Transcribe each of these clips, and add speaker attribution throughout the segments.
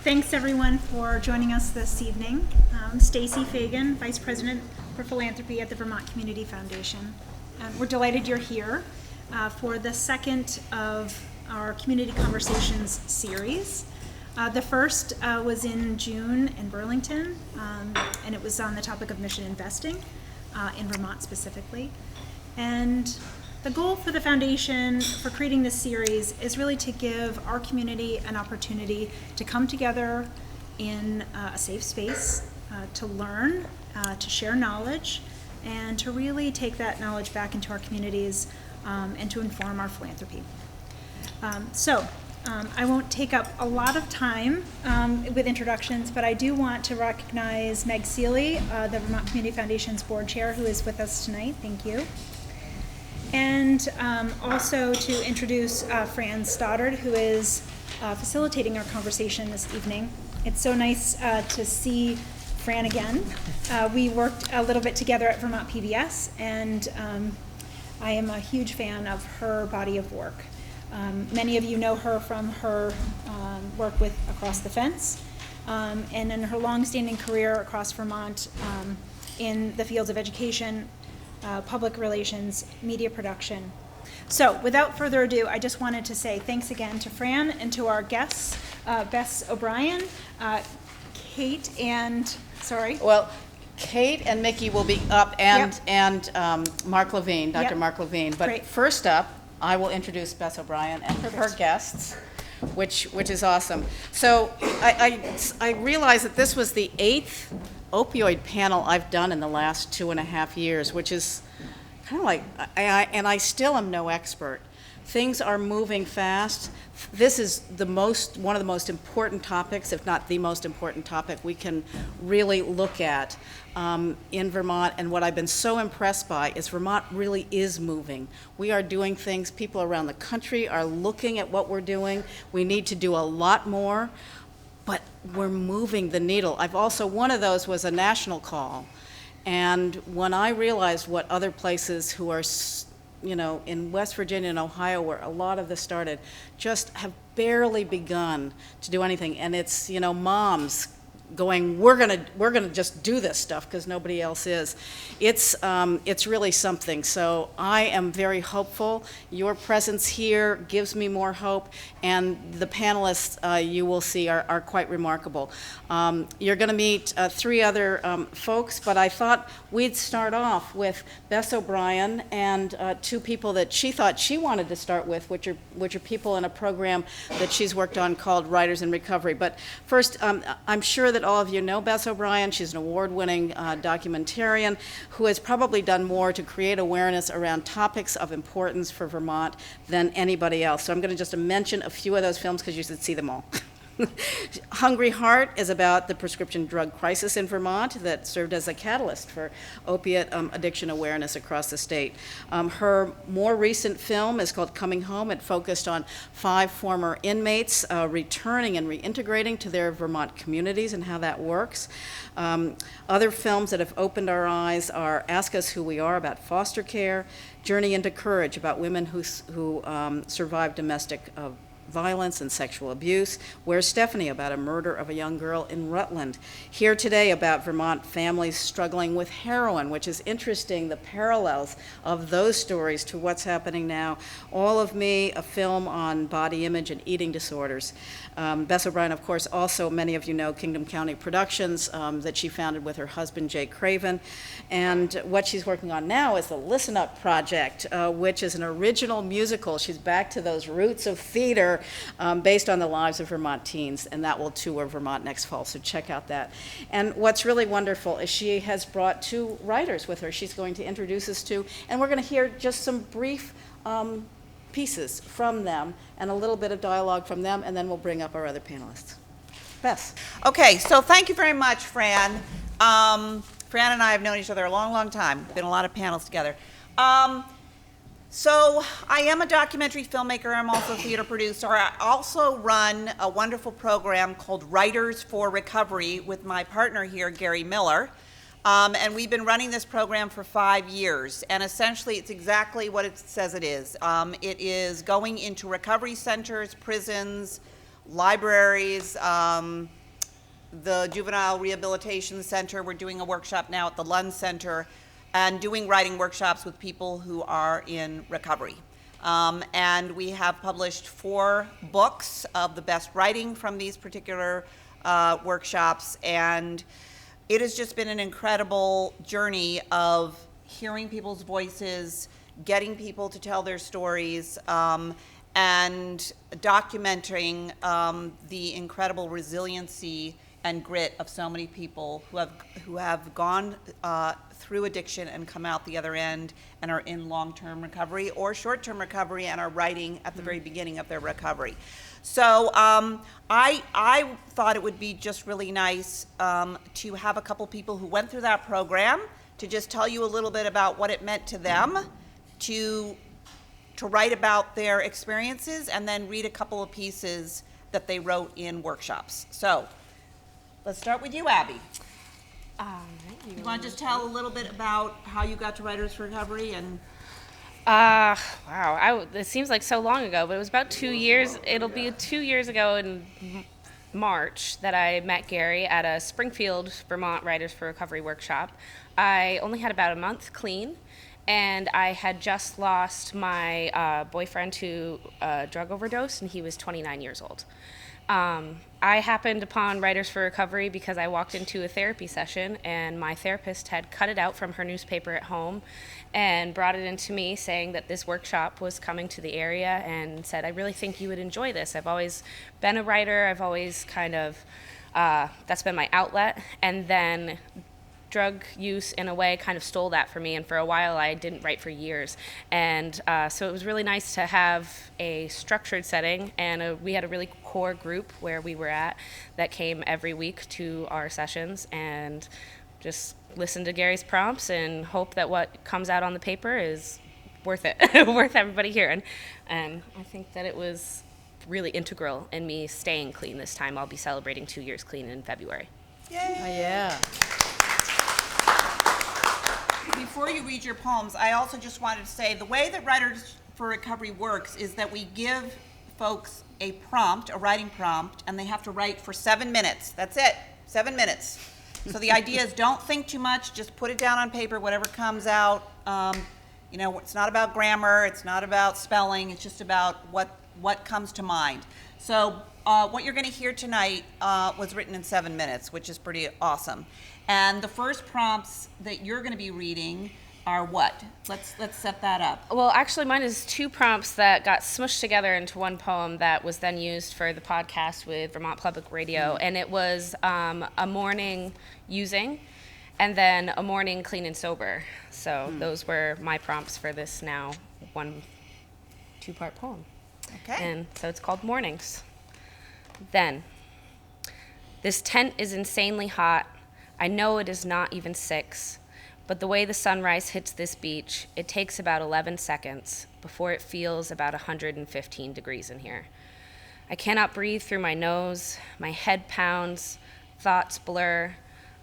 Speaker 1: Thanks everyone for joining us this evening. I'm Stacy Fagan, Vice President for Philanthropy at the Vermont Community Foundation. We're delighted you're here for the second of our Community Conversations series. The first was in June in Burlington, and it was on the topic of mission investing in Vermont specifically. And the goal for the foundation for creating this series is really to give our community an opportunity to come together in a safe space, to learn, to share knowledge, and to really take that knowledge back into our communities and to inform our philanthropy. I won't take up a lot of time with introductions, but I do want to recognize Meg Seeley, the Vermont Community Foundation's board chair, who is with us tonight. Thank you. And also to introduce Fran Stoddard, who is facilitating our conversation this evening. It's so nice to see Fran again. We worked a little bit together at Vermont PBS, and I am a huge fan of her body of work. Many of you know her from her work with Across the Fence, and in her long-standing career across Vermont in the fields of education, public relations, media production. So without further ado, I just wanted to say thanks again to Fran and to our guests, Bess O'Brien, Kate and,
Speaker 2: Kate and Mickey will be up, and Mark Levine, Dr.
Speaker 1: Yep.
Speaker 2: Mark Levine. But
Speaker 1: Great.
Speaker 2: First up, I will introduce Bess O'Brien and her guests, which is awesome. So I realized that this was the 8th opioid panel I've done in the last 2.5 years, which is kind of like, and I still am no expert. Things are moving fast. This is one of the most important topics, if not the most important topic we can really look at in Vermont. And what I've been so impressed by is Vermont really is moving. We are doing things. People around the country are looking at what we're doing. We need to do a lot more, but we're moving the needle. One of those was a national call. And when I realized what other places who are in West Virginia and Ohio, where a lot of this started, just have barely begun to do anything. And it's, moms going, we're gonna just do this stuff because nobody else is. It's really something. So I am very hopeful. Your presence here gives me more hope, and the panelists you will see are quite remarkable. You're going to meet 3 other folks, but I thought we'd start off with Bess O'Brien and 2 people that she thought she wanted to start with, which are people in a program that she's worked on called Writers in Recovery. But first, I'm sure that all of you know Bess O'Brien. She's an award-winning documentarian who has probably done more to create awareness around topics of importance for Vermont than anybody else. So I'm going to just mention a few of those films because you should see them all. Hungry Heart is about the prescription drug crisis in Vermont that served as a catalyst for opiate addiction awareness across the state. Her more recent film is called Coming Home. It focused on 5 former inmates returning and reintegrating to their Vermont communities and how that works. Other films that have opened our eyes are Ask Us Who We Are, about foster care, Journey into Courage, about women who survived domestic violence and sexual abuse. Where's Stephanie, about a murder of a young girl in Rutland. Here Today, about Vermont families struggling with heroin, which is interesting, the parallels of those stories to what's happening now. All of Me, a film on body image and eating disorders. Bess O'Brien, of course, also many of you know Kingdom County Productions that she founded with her husband, Jay Craven. And what she's working on now is the Listen Up Project, which is an original musical. She's back to those roots of theater based on the lives of Vermont teens, and that will tour Vermont next fall, so check out that. And what's really wonderful is she has brought 2 writers with her she's going to introduce us to, and we're going to hear just some brief pieces from them and a little bit of dialogue from them, and then we'll bring up our other panelists. Bess.
Speaker 3: Okay, so thank you very much, Fran. Fran and I have known each other a long, long time. Been a lot of panels together. So I am a documentary filmmaker. I'm also a theater producer. I also run a wonderful program called Writers for Recovery with my partner here, Gary Miller. And we've been running this program for 5 years. And essentially, it's exactly what it says it is. It is going into recovery centers, prisons, libraries, the Juvenile Rehabilitation Center. We're doing a workshop now at the Lund Center and doing writing workshops with people who are in recovery. And we have published 4 books of the best writing from these particular workshops, and it has just been an incredible journey of hearing people's voices, getting people to tell their stories, and documenting the incredible resiliency and grit of so many people who have gone through addiction and come out the other end and are in long-term recovery or short-term recovery and are writing at the very beginning of their recovery. So I thought it would be just really nice to have a couple people who went through that program to just tell you a little bit about what it meant to them to write about their experiences and then read a couple of pieces that they wrote in workshops. So let's start with you, Abbi. You want to just tell a little bit about how you got to Writers for Recovery and...
Speaker 4: Wow, it seems like so long ago, but it was about 2 years. It'll be 2 years ago in March that I met Gary at a Springfield, Vermont Writers for Recovery workshop. I only had about a month clean, and I had just lost my boyfriend to a drug overdose, and he was 29 years old. I happened upon Writers for Recovery because I walked into a therapy session and my therapist had cut it out from her newspaper at home and brought it into me saying that this workshop was coming to the area and said, I really think you would enjoy this. I've always been a writer. I've always kind of, that's been my outlet. And then drug use in a way kind of stole that for me, and for a while I didn't write for years, and so it was really nice to have a structured setting, and we had a really core group where we were at that came every week to our sessions and just listen to Gary's prompts and hope that what comes out on the paper is worth it, worth everybody hearing. And I think that it was really integral in me staying clean this time. I'll be celebrating 2 years clean in February.
Speaker 3: Yay!
Speaker 2: Oh, yeah.
Speaker 3: Before you read your poems, I also just wanted to say the way that Writers for Recovery works is that we give folks a prompt, a writing prompt, and they have to write for 7 minutes. That's it, 7 minutes. So the idea is don't think too much, just put it down on paper, whatever comes out. It's not about grammar, it's not about spelling, it's just about what comes to mind. So what you're going to hear tonight was written in 7 minutes, which is pretty awesome. And the first prompts that you're going to be reading are what? Let's set that up.
Speaker 4: Well, actually, mine is 2 prompts that got smushed together into one poem that was then used for the podcast with Vermont Public Radio. And it was a morning using and then a morning clean and sober. So those were my prompts for this now 2-part poem.
Speaker 3: Okay.
Speaker 4: And so it's called Mornings. Then, this tent is insanely hot. I know it is not even 6, but the way the sunrise hits this beach, it takes about 11 seconds before it feels about 115 degrees in here. I cannot breathe through my nose, my head pounds, thoughts blur.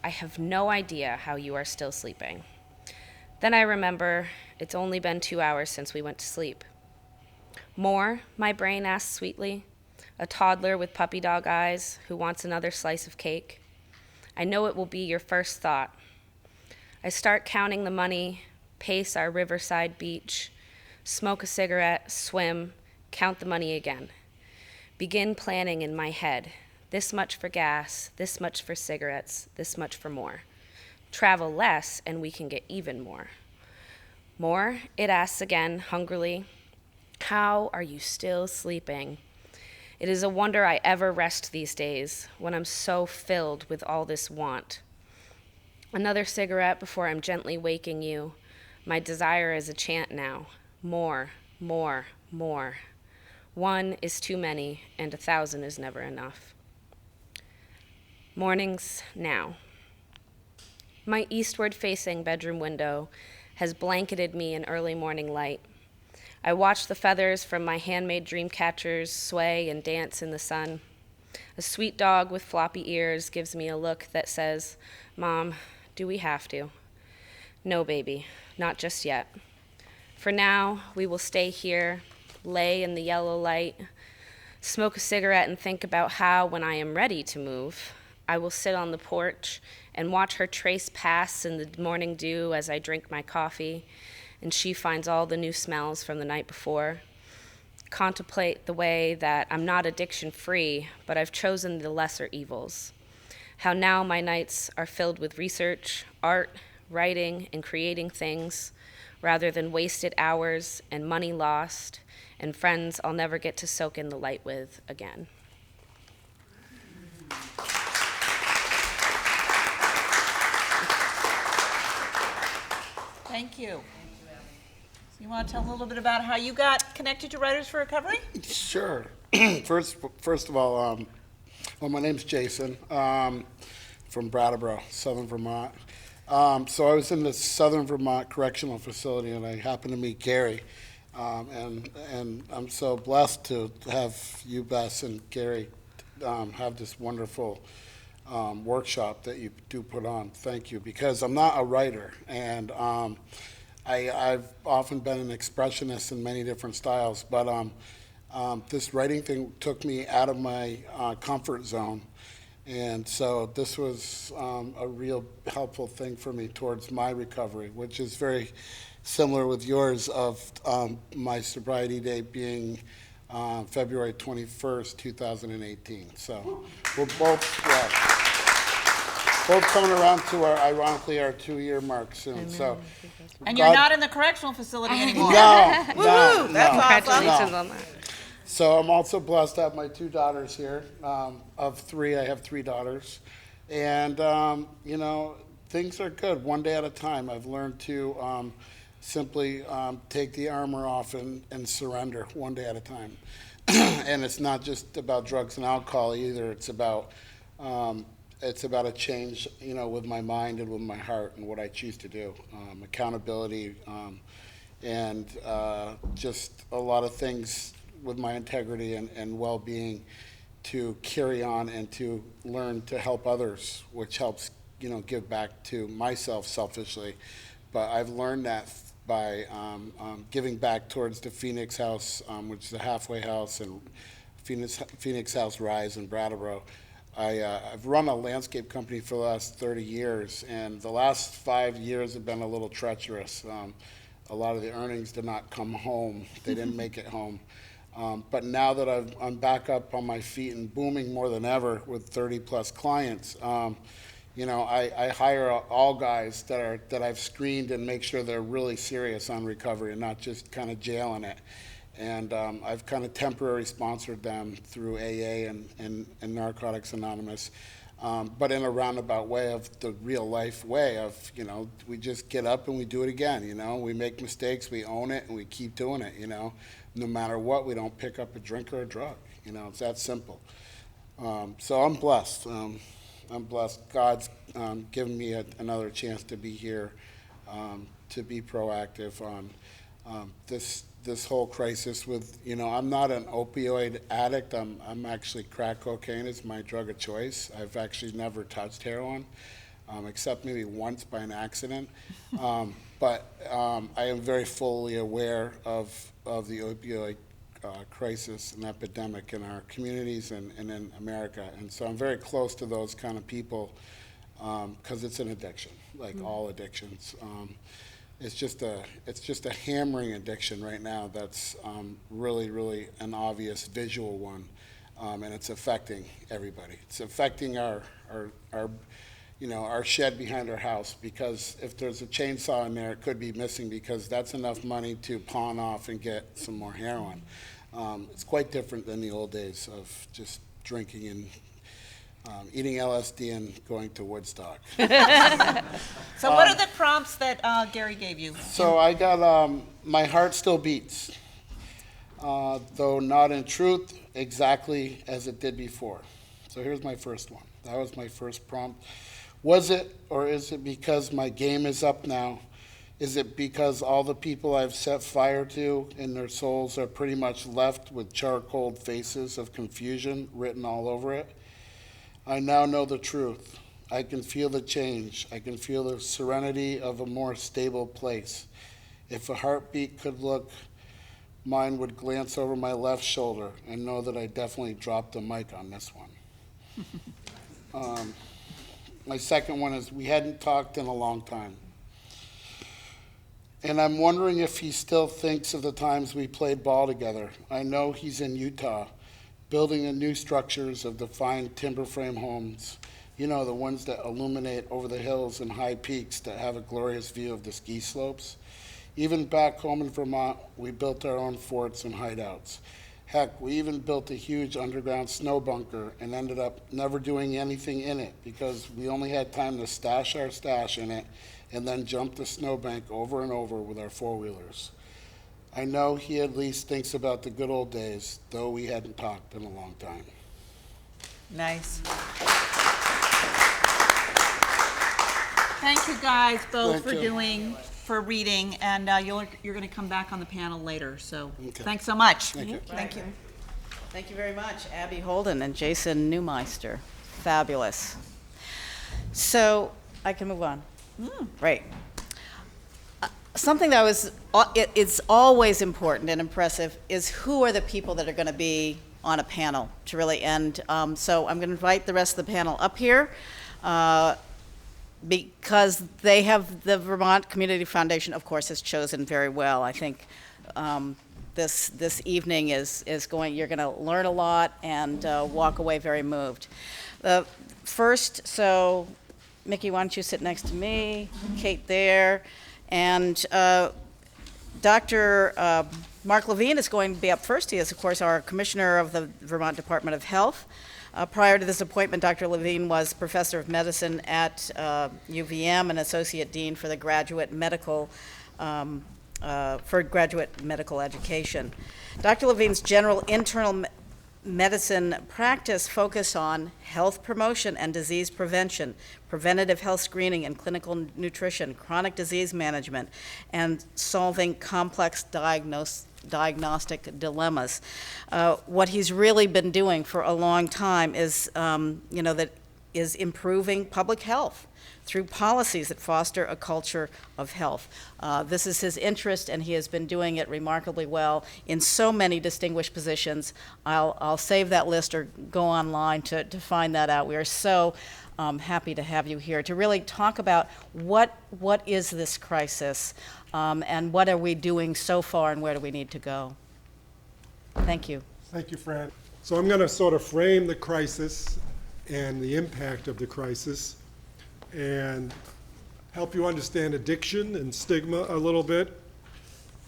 Speaker 4: I have no idea how you are still sleeping. Then I remember it's only been 2 hours since we went to sleep. More, my brain asks sweetly, a toddler with puppy dog eyes who wants another slice of cake. I know it will be your first thought. I start counting the money, pace our riverside beach, smoke a cigarette, swim, count the money again. Begin planning in my head. This much for gas, this much for cigarettes, this much for more. Travel less and we can get even more. More, it asks again, hungrily. How are you still sleeping? It is a wonder I ever rest these days when I'm so filled with all this want. Another cigarette before I'm gently waking you. My desire is a chant now. More, more, more. 1 is too many, and 1,000 is never enough. Mornings now. My eastward-facing bedroom window has blanketed me in early morning light. I watch the feathers from my handmade dream catchers sway and dance in the sun. A sweet dog with floppy ears gives me a look that says, Mom, do we have to? No, baby, not just yet. For now, we will stay here, lay in the yellow light, smoke a cigarette and think about how, when I am ready to move, I will sit on the porch and watch her trace pass in the morning dew as I drink my coffee, and she finds all the new smells from the night before. Contemplate the way that I'm not addiction-free, but I've chosen the lesser evils. How now my nights are filled with research, art, writing, and creating things, rather than wasted hours and money lost and friends I'll never get to soak in the light with again.
Speaker 3: Thank you. So you want to tell a little bit about how you got connected to Writers for Recovery?
Speaker 5: Sure. First of all, well, my name's Jason, from Brattleboro, Southern Vermont. So I was in the Southern Vermont Correctional Facility, and I happened to meet Gary. And I'm so blessed to have you, Bess, and Gary have this wonderful workshop that you do put on. Thank you, because I'm not a writer, and I've often been an expressionist in many different styles, but this writing thing took me out of my comfort zone, and so this was a real helpful thing for me towards my recovery, which is very similar with yours of my sobriety date being February 21st, 2018. So we're both coming around to ironically, our 2-year mark soon.
Speaker 4: Amen.
Speaker 5: So,
Speaker 3: And you're not in the correctional facility anymore.
Speaker 5: No,
Speaker 3: Woo-hoo, that's awesome.
Speaker 4: Congratulations on that.
Speaker 5: So I'm also blessed to have my 2 daughters here. Of 3, I have 3 daughters. And, things are good, one day at a time. I've learned to simply take the armor off and surrender one day at a time. And it's not just about drugs and alcohol either. It's about a change, with my mind and with my heart and what I choose to do. Accountability and just a lot of things with my integrity and well-being to carry on and to learn to help others, which helps, give back to myself selfishly. But I've learned that by giving back towards the Phoenix House, which is a halfway house, and Phoenix House Rise in Brattleboro. I've run a landscape company for the last 30 years, and the last 5 years have been a little treacherous. A lot of the earnings did not come home. They didn't make it home. But now that I'm back up on my feet and booming more than ever with 30-plus clients, I hire all guys that I've screened and make sure they're really serious on recovery and not just kind of jailing it. And I've kind of temporarily sponsored them through AA and Narcotics Anonymous, but in a roundabout way of the real life way of, we just get up and we do it again, we make mistakes, we own it, and we keep doing it, no matter what. We don't pick up a drink or a drug, it's that simple. So I'm blessed. I'm blessed. God's given me another chance to be here, to be proactive on this whole crisis with, I'm not an opioid addict. I'm actually, crack cocaine is my drug of choice. I've actually never touched heroin, except maybe once by an accident. But I am very fully aware of the opioid crisis and epidemic in our communities and in America. And so I'm very close to those kind of people because it's an addiction, like all addictions. It's just a hammering addiction right now that's really, really an obvious visual one, and it's affecting everybody. It's affecting our shed behind our house, because if there's a chainsaw in there, it could be missing because that's enough money to pawn off and get some more heroin. It's quite different than the old days of just drinking and eating LSD and going to Woodstock.
Speaker 3: So what are the prompts that Gary gave you?
Speaker 5: So I got, my heart still beats, though not in truth exactly as it did before. So here's my first one. That was my first prompt. Was it, or is it because my game is up now? Is it because all the people I've set fire to in their souls are pretty much left with charcoal faces of confusion written all over it? I now know the truth. I can feel the change. I can feel the serenity of a more stable place. If a heartbeat could look, mine would glance over my left shoulder and know that I definitely dropped the mic on this one. My second one is we hadn't talked in a long time. And I'm wondering if he still thinks of the times we played ball together. I know he's in Utah, building the new structures of the fine timber frame homes. You know, the ones that illuminate over the hills and high peaks that have a glorious view of the ski slopes. Even back home in Vermont, we built our own forts and hideouts. Heck, we even built a huge underground snow bunker and ended up never doing anything in it because we only had time to stash our stash in it and then jump the snowbank over and over with our four-wheelers. I know he at least thinks about the good old days, though we hadn't talked in a long time.
Speaker 3: Nice. Thank you guys both for reading, and you're going to come back on the panel later. So Thanks so much.
Speaker 5: Thank you.
Speaker 3: Thank you.
Speaker 2: Thank you very much, Abbi Holden and Jason Neumeister. Fabulous. So I can move on. Right. Something that it's always important and impressive is who are the people that are going to be on a panel to really end. So I'm going to invite the rest of the panel up here because they have the Vermont Community Foundation, of course, has chosen very well. I think this evening is going. You're going to learn a lot and walk away very moved. First, so Mickey, why don't you sit next to me? Kate there. And Dr. Mark Levine is going to be up first. He is, of course, our Commissioner of the Vermont Department of Health. Prior to this appointment, Dr. Levine was Professor of Medicine at UVM and Associate Dean for the graduate medical education. Dr. Levine's general internal medicine practice focus on health promotion and disease prevention, preventative health screening and clinical nutrition, chronic disease management, and solving complex diagnostic dilemmas. What he's really been doing for a long time is, is improving public health through policies that foster a culture of health. This is his interest, and he has been doing it remarkably well in so many distinguished positions. I'll save that list or go online to find that out. We are so happy to have you here to really talk about what is this crisis and what are we doing so far and where do we need to go. Thank you.
Speaker 6: Thank you, Fran. So I'm going to sort of frame the crisis and the impact of the crisis and help you understand addiction and stigma a little bit,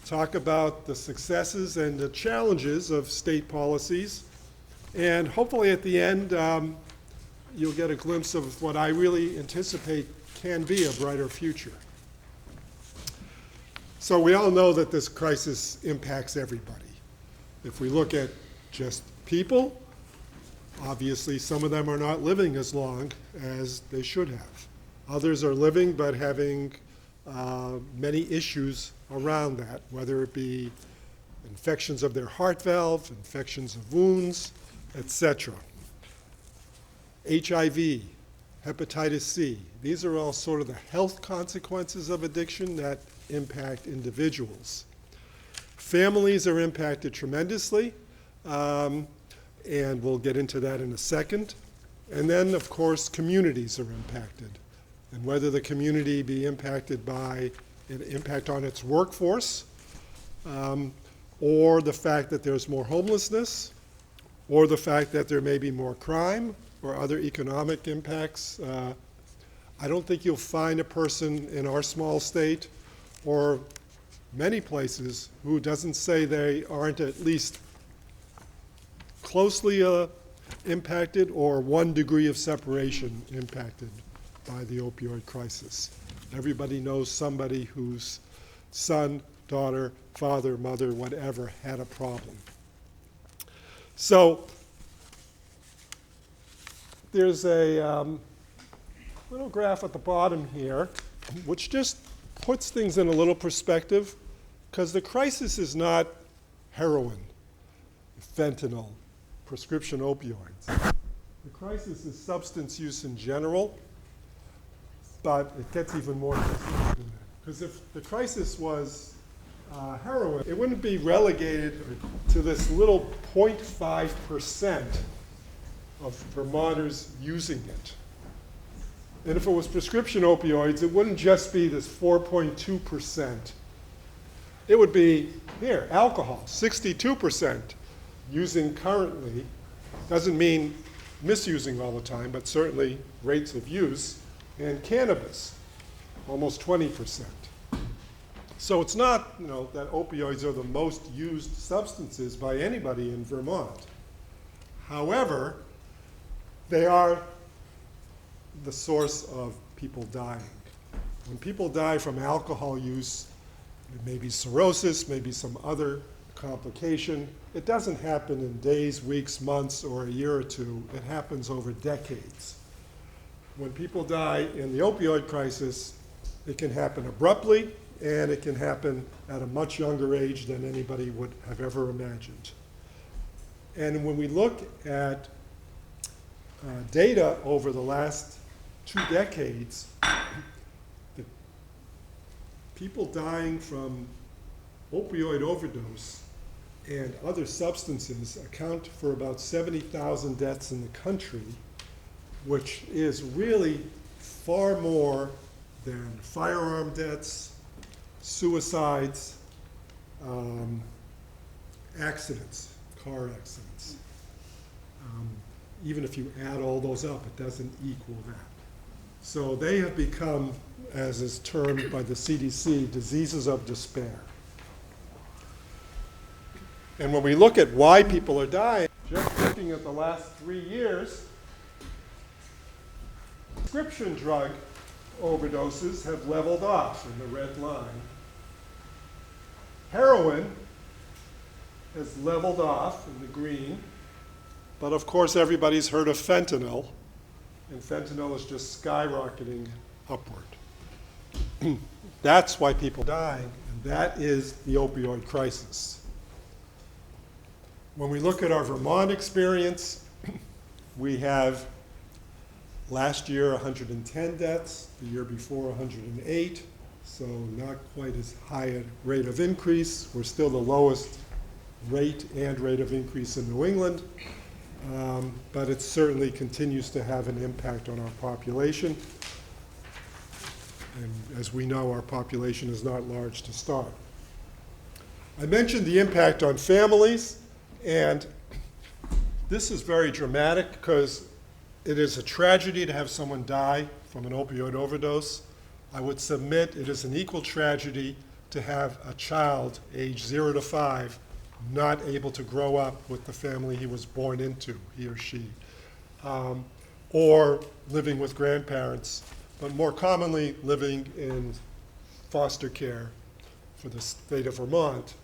Speaker 6: talk about the successes and the challenges of state policies, and hopefully at the end you'll get a glimpse of what I really anticipate can be a brighter future. So we all know that this crisis impacts everybody. If we look at just people, obviously some of them are not living as long as they should have. Others are living but having many issues around that, whether it be infections of their heart valve, infections of wounds, etc. HIV, hepatitis C, these are all sort of the health consequences of addiction that impact individuals. Families are impacted tremendously, and we'll get into that in a second. And then, of course, communities are impacted. And whether the community be impacted by an impact on its workforce, or the fact that there's more homelessness, or the fact that there may be more crime or other economic impacts. I don't think you'll find a person in our small state or many places who doesn't say they aren't at least closely impacted or 1 degree of separation impacted by the opioid crisis. Everybody knows somebody whose son, daughter, father, mother, whatever, had a problem. So there's a little graph at the bottom here, which just puts things in a little perspective, because the crisis is not heroin, fentanyl, prescription opioids. The crisis is substance use in general, but it gets even more specific than that. Because if the crisis was heroin, it wouldn't be relegated to this little 0.5% of Vermonters using it. And if it was prescription opioids, it wouldn't just be this 4.2%. It would be, here, alcohol, 62% using currently. Doesn't mean misusing all the time, but certainly rates of use. And cannabis, almost 20%. So it's not, that opioids are the most used substances by anybody in Vermont. However, they are the source of people dying. When people die from alcohol use, it may be cirrhosis, maybe some other complication. It doesn't happen in days, weeks, months, or a year or two. It happens over decades. When people die in the opioid crisis, it can happen abruptly, and it can happen at a much younger age than anybody would have ever imagined. And when we look at data over the last 2 decades, the people dying from opioid overdose and other substances account for about 70,000 deaths in the country, which is really far more than firearm deaths, suicides, accidents, car accidents. Even if you add all those up, it doesn't equal that. So they have become, as is termed by the CDC, diseases of despair. And when we look at why people are dying, just looking at the last 3 years, prescription drug overdoses have leveled off in the red line. Heroin has leveled off in the green, but of course everybody's heard of fentanyl, and fentanyl is just skyrocketing upward. That's why people are dying, and that is the opioid crisis. When we look at our Vermont experience, we have last year 110 deaths, the year before 108, so not quite as high a rate of increase. We're still the lowest rate of increase in New England, but it certainly continues to have an impact on our population. And as we know, our population is not large to start. I mentioned the impact on families, and this is very dramatic because it is a tragedy to have someone die from an opioid overdose. I would submit it is an equal tragedy to have a child aged 0 to 5 not able to grow up with the family he was born into, he or she, or living with grandparents, but more commonly living in foster care for the state of Vermont.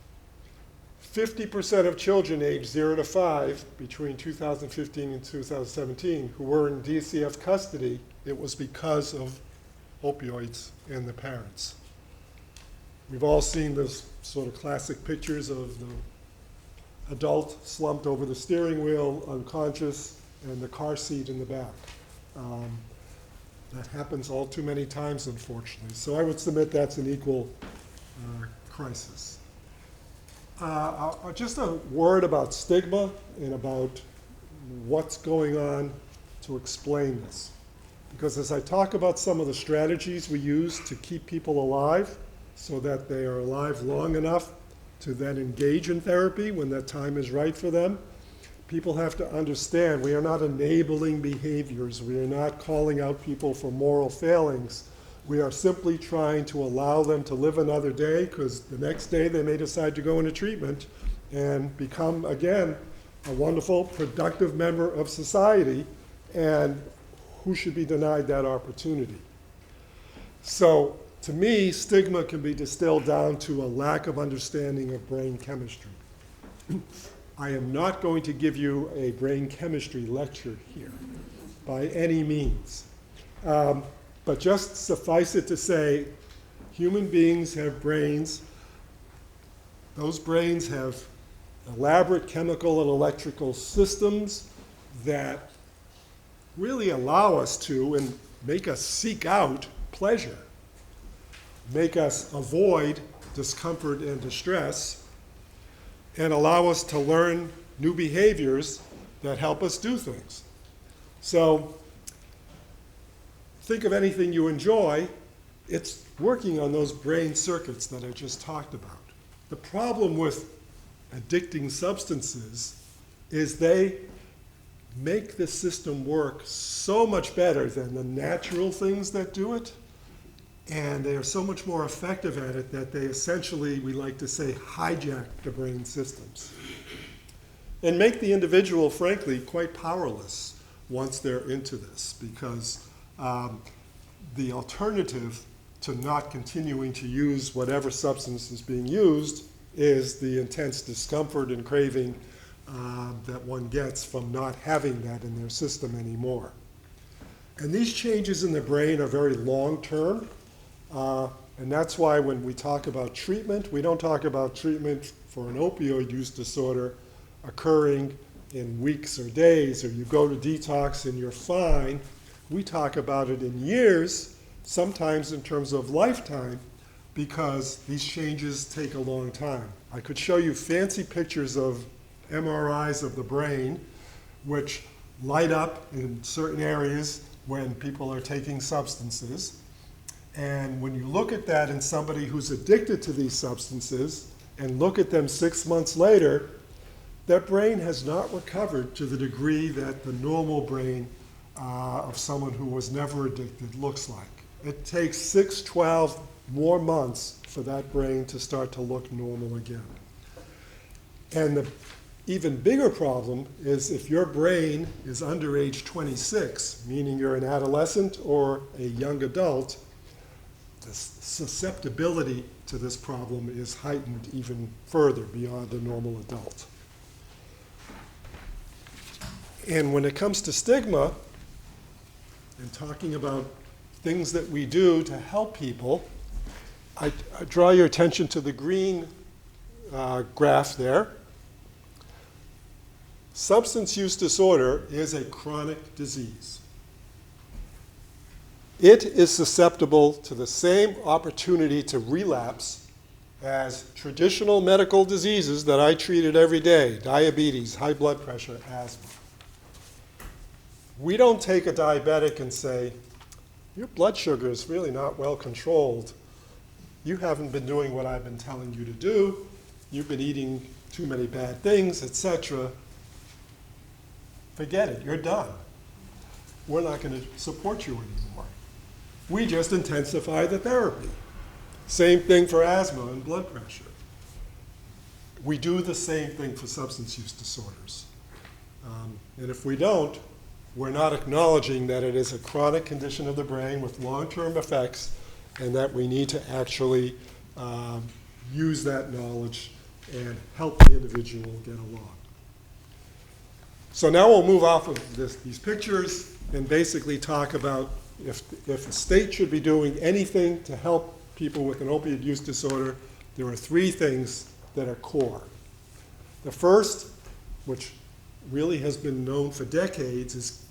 Speaker 6: 50% of children aged 0 to 5 between 2015 and 2017 who were in DCF custody, it was because of opioids and the parents. We've all seen those sort of classic pictures of the adult slumped over the steering wheel, unconscious, and the car seat in the back. That happens all too many times, unfortunately. So I would submit that's an equal crisis. Just a word about stigma and about what's going on to explain this. Because as I talk about some of the strategies we use to keep people alive so that they are alive long enough to then engage in therapy when that time is right for them, people have to understand we are not enabling behaviors. We are not calling out people for moral failings. We are simply trying to allow them to live another day, because the next day they may decide to go into treatment and become, again, a wonderful, productive member of society, and who should be denied that opportunity? So, to me, stigma can be distilled down to a lack of understanding of brain chemistry. I am not going to give you a brain chemistry lecture here, by any means. But just suffice it to say, human beings have brains. Those brains have elaborate chemical and electrical systems that really allow us to and make us seek out pleasure, make us avoid discomfort and distress, and allow us to learn new behaviors that help us do things. So think of anything you enjoy, it's working on those brain circuits that I just talked about. The problem with addicting substances is they make the system work so much better than the natural things that do it, and they are so much more effective at it that they essentially, we like to say, hijack the brain systems and make the individual, frankly, quite powerless once they're into this, because the alternative to not continuing to use whatever substance is being used is the intense discomfort and craving that one gets from not having that in their system anymore. And these changes in the brain are very long-term, and that's why when we talk about treatment, we don't talk about treatment for an opioid use disorder occurring in weeks or days, or you go to detox and you're fine. We talk about it in years, sometimes in terms of lifetime, because these changes take a long time. I could show you fancy pictures of MRIs of the brain, which light up in certain areas when people are taking substances. And when you look at that in somebody who's addicted to these substances and look at them 6 months later, their brain has not recovered to the degree that the normal brain of someone who was never addicted looks like. It takes 6, 12 more months for that brain to start to look normal again. And the even bigger problem is if your brain is under age 26, meaning you're an adolescent or a young adult, the susceptibility to this problem is heightened even further beyond the normal adult. And when it comes to stigma, and talking about things that we do to help people, I draw your attention to the green graph there. Substance use disorder is a chronic disease. It is susceptible to the same opportunity to relapse as traditional medical diseases that I treated every day: diabetes, high blood pressure, asthma. We don't take a diabetic and say, your blood sugar is really not well controlled. You haven't been doing what I've been telling you to do. You've been eating too many bad things, etc. Forget it, you're done. We're not going to support you anymore. We just intensify the therapy. Same thing for asthma and blood pressure. We do the same thing for substance use disorders. And if we don't, we're not acknowledging that it is a chronic condition of the brain with long-term effects, and that we need to actually use that knowledge and help the individual get along. So now we'll move off of these pictures and basically talk about if the state should be doing anything to help people with an opiate use disorder. There are 3 things that are core. The first, which really has been known for decades, is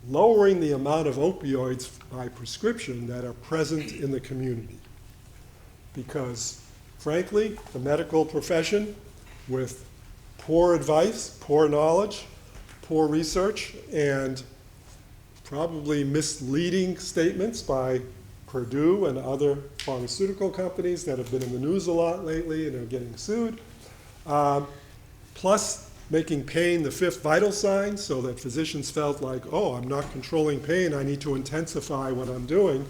Speaker 6: lowering the amount of opioids by prescription that are present in the community. Because, frankly, the medical profession, with poor advice, poor knowledge, poor research, and probably misleading statements by Purdue and other pharmaceutical companies that have been in the news a lot lately and are getting sued, plus making pain the 5th vital sign, so that physicians felt like, oh, I'm not controlling pain, I need to intensify what I'm doing.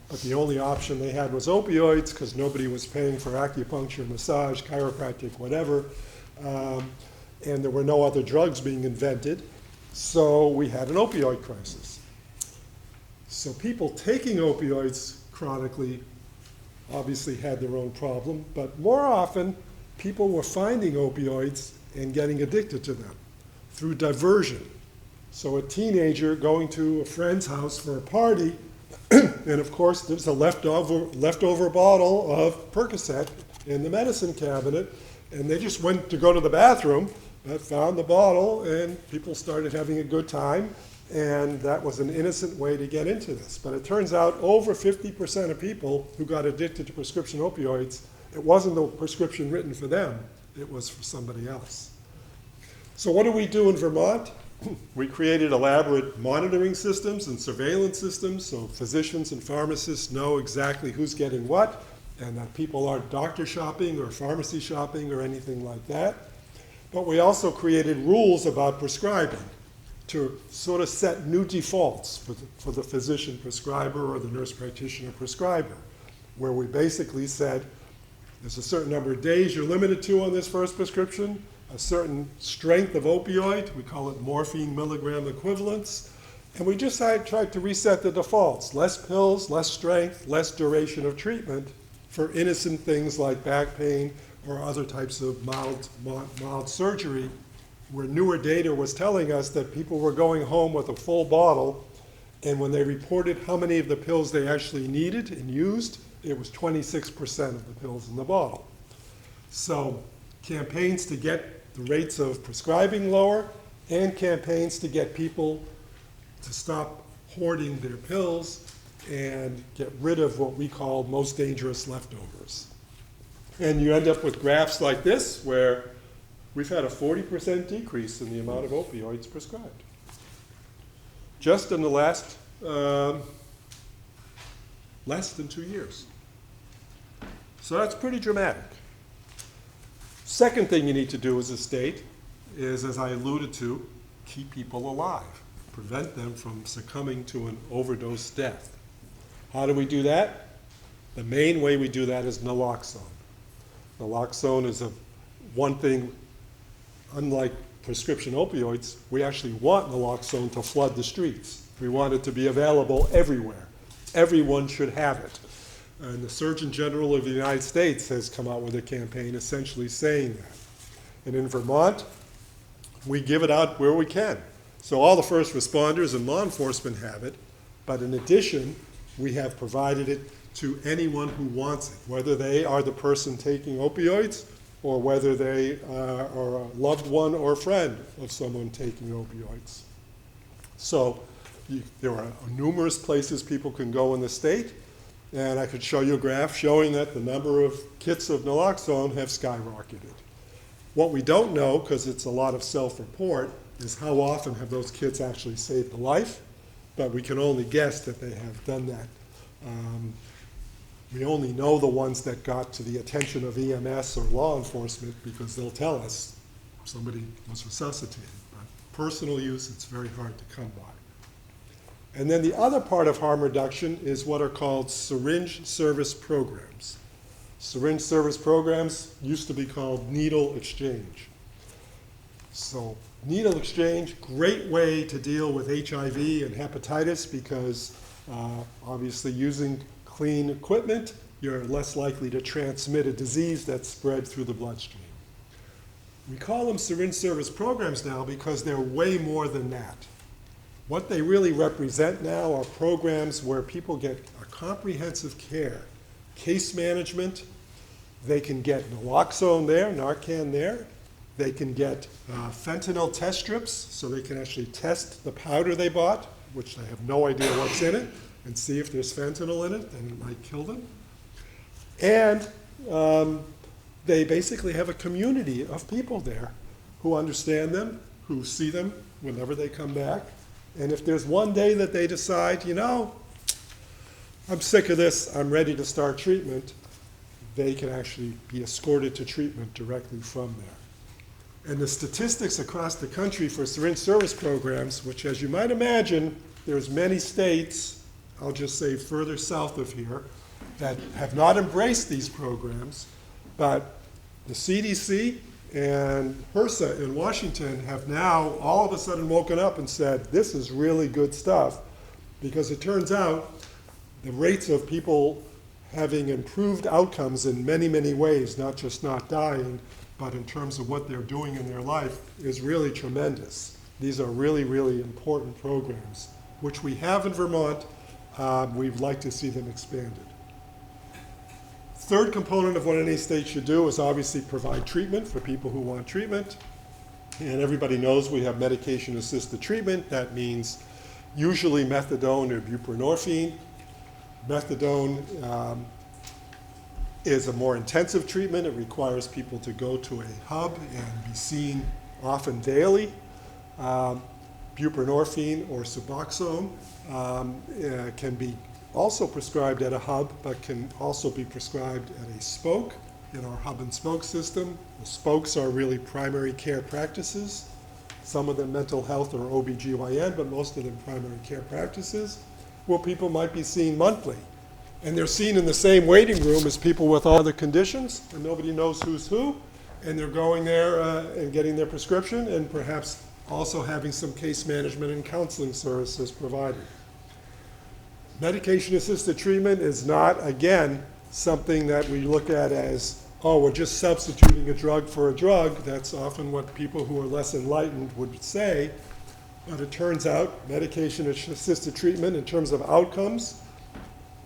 Speaker 6: But the only option they had was opioids, because nobody was paying for acupuncture, massage, chiropractic, whatever. And there were no other drugs being invented, so we had an opioid crisis. So people taking opioids chronically obviously had their own problem, but more often people were finding opioids and getting addicted to them through diversion. So a teenager going to a friend's house for a party, and of course there's a leftover bottle of Percocet in the medicine cabinet, and they just went to go to the bathroom, found the bottle, and people started having a good time, and that was an innocent way to get into this. But it turns out over 50% of people who got addicted to prescription opioids, it wasn't the prescription written for them, it was for somebody else. So what do we do in Vermont? We created elaborate monitoring systems and surveillance systems so physicians and pharmacists know exactly who's getting what, and that people aren't doctor shopping or pharmacy shopping or anything like that. But we also created rules about prescribing to sort of set new defaults for the physician prescriber or the nurse practitioner prescriber, where we basically said, there's a certain number of days you're limited to on this first prescription, a certain strength of opioid, we call it morphine milligram equivalents, and we just tried to reset the defaults. Less pills, less strength, less duration of treatment for innocent things like back pain or other types of mild surgery, where newer data was telling us that people were going home with a full bottle, and when they reported how many of the pills they actually needed and used, it was 26% of the pills in the bottle. So campaigns to get the rates of prescribing lower, and campaigns to get people to stop hoarding their pills and get rid of what we call most dangerous leftovers. And you end up with graphs like this, where we've had a 40% decrease in the amount of opioids prescribed. Just in the last less than 2 years. So that's pretty dramatic. Second thing you need to do as a state is, as I alluded to, keep people alive, prevent them from succumbing to an overdose death. How do we do that? The main way we do that is naloxone. Naloxone is one thing, unlike prescription opioids, we actually want naloxone to flood the streets. We want it to be available everywhere. Everyone should have it. And the Surgeon General of the United States has come out with a campaign essentially saying that. And in Vermont, we give it out where we can. So all the first responders and law enforcement have it, but in addition, we have provided it to anyone who wants it, whether they are the person taking opioids or whether they are a loved one or a friend of someone taking opioids. So there are numerous places people can go in the state. And I could show you a graph showing that the number of kits of naloxone have skyrocketed. What we don't know, because it's a lot of self-report, is how often have those kits actually saved a life, but we can only guess that they have done that. We only know the ones that got to the attention of EMS or law enforcement because they'll tell us somebody was resuscitated. But personal use, it's very hard to come by. And then the other part of harm reduction is what are called syringe service programs. Syringe service programs used to be called needle exchange. So needle exchange, great way to deal with HIV and hepatitis because obviously using clean equipment, you're less likely to transmit a disease that's spread through the bloodstream. We call them syringe service programs now because they're way more than that. What they really represent now are programs where people get a comprehensive care, case management. They can get naloxone there, Narcan there. They can get fentanyl test strips, so they can actually test the powder they bought, which they have no idea what's in it, and see if there's fentanyl in it, and it might kill them. And they basically have a community of people there who understand them, who see them whenever they come back. And if there's one day that they decide, you know, I'm sick of this, I'm ready to start treatment, they can actually be escorted to treatment directly from there. And the statistics across the country for syringe service programs, which as you might imagine, there's many states, I'll just say further south of here, that have not embraced these programs, but the CDC and HRSA in Washington have now all of a sudden woken up and said, this is really good stuff, because it turns out the rates of people having improved outcomes in many, many ways, not just not dying, but in terms of what they're doing in their life, is really tremendous. These are really, really important programs, which we have in Vermont. We'd like to see them expanded. Third component of what any state should do is obviously provide treatment for people who want treatment. And everybody knows we have medication-assisted treatment. That means usually methadone or buprenorphine. Methadone is a more intensive treatment. It requires people to go to a hub and be seen often daily. buprenorphine or Suboxone can be also prescribed at a hub, but can also be prescribed at a spoke in our hub and spoke system. The spokes are really primary care practices. Some of them mental health or OBGYN, but most of them primary care practices, where people might be seen monthly. And they're seen in the same waiting room as people with all other conditions, and nobody knows who's who, and they're going there and getting their prescription, and perhaps also having some case management and counseling services provided. Medication-assisted treatment is not, again, something that we look at as, oh, we're just substituting a drug for a drug. That's often what people who are less enlightened would say. But it turns out medication-assisted treatment in terms of outcomes,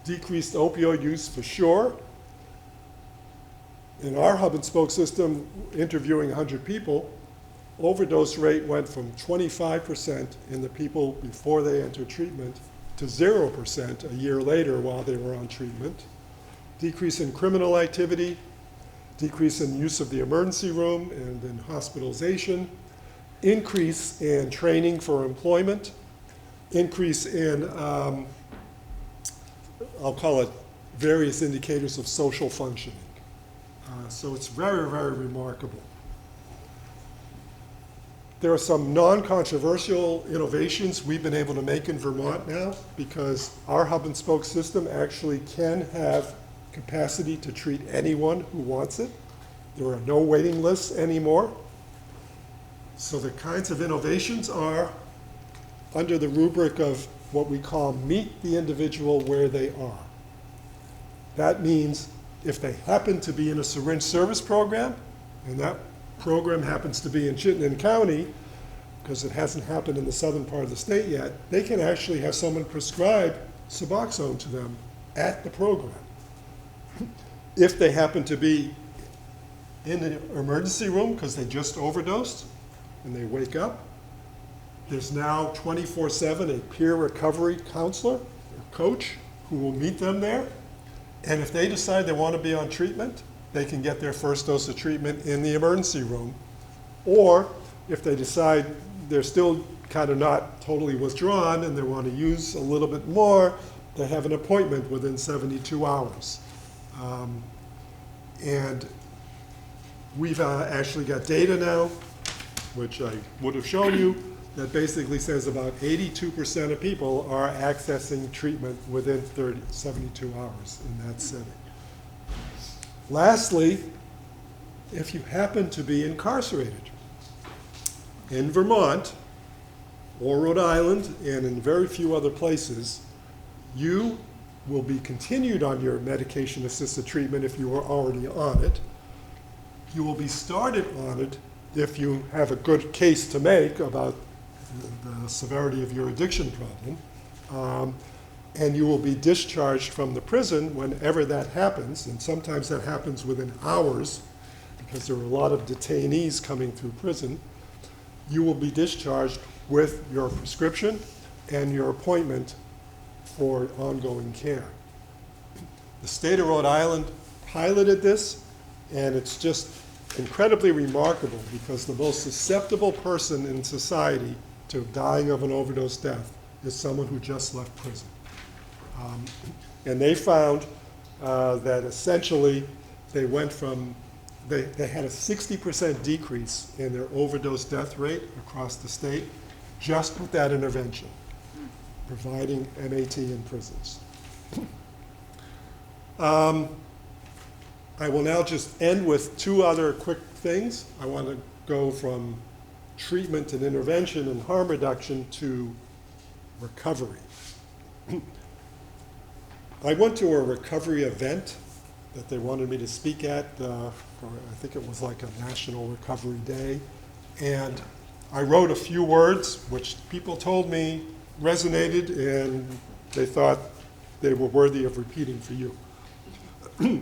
Speaker 6: decreased opioid use for sure. In our hub and spoke system, interviewing 100 people, overdose rate went from 25% in the people before they entered treatment to 0% a year later while they were on treatment. Decrease in criminal activity, decrease in use of the emergency room and in hospitalization, increase in training for employment, increase in, I'll call it, various indicators of social functioning. So it's very, very remarkable. There are some non-controversial innovations we've been able to make in Vermont now, because our hub and spoke system actually can have capacity to treat anyone who wants it. There are no waiting lists anymore. So the kinds of innovations are under the rubric of what we call meet the individual where they are. That means if they happen to be in a syringe service program, and that program happens to be in Chittenden County, because it hasn't happened in the southern part of the state yet, they can actually have someone prescribe Suboxone to them at the program. If they happen to be in the emergency room because they just overdosed and they wake up, there's now 24/7 a peer recovery counselor or coach who will meet them there. And if they decide they want to be on treatment, they can get their first dose of treatment in the emergency room. Or if they decide they're still kind of not totally withdrawn and they want to use a little bit more, they have an appointment within 72 hours. And we've actually got data now, which I would have shown you, that basically says about 82% of people are accessing treatment within 72 hours in that setting. Lastly, if you happen to be incarcerated in Vermont or Rhode Island and in very few other places, you will be continued on your medication-assisted treatment if you are already on it. You will be started on it if you have a good case to make about the severity of your addiction problem. And you will be discharged from the prison whenever that happens, and sometimes that happens within hours because there are a lot of detainees coming through prison. You will be discharged with your prescription and your appointment for ongoing care. The state of Rhode Island piloted this, and it's just incredibly remarkable because the most susceptible person in society to dying of an overdose death is someone who just left prison. And they found that essentially they went from, they had a 60% decrease in their overdose death rate across the state just with that intervention, providing MAT in prisons. I will now just end with two other quick things. I want to go from treatment and intervention and harm reduction to recovery. I went to a recovery event that they wanted me to speak at, for, I think it was like a National Recovery Day, and I wrote a few words which people told me resonated and they thought they were worthy of repeating for you.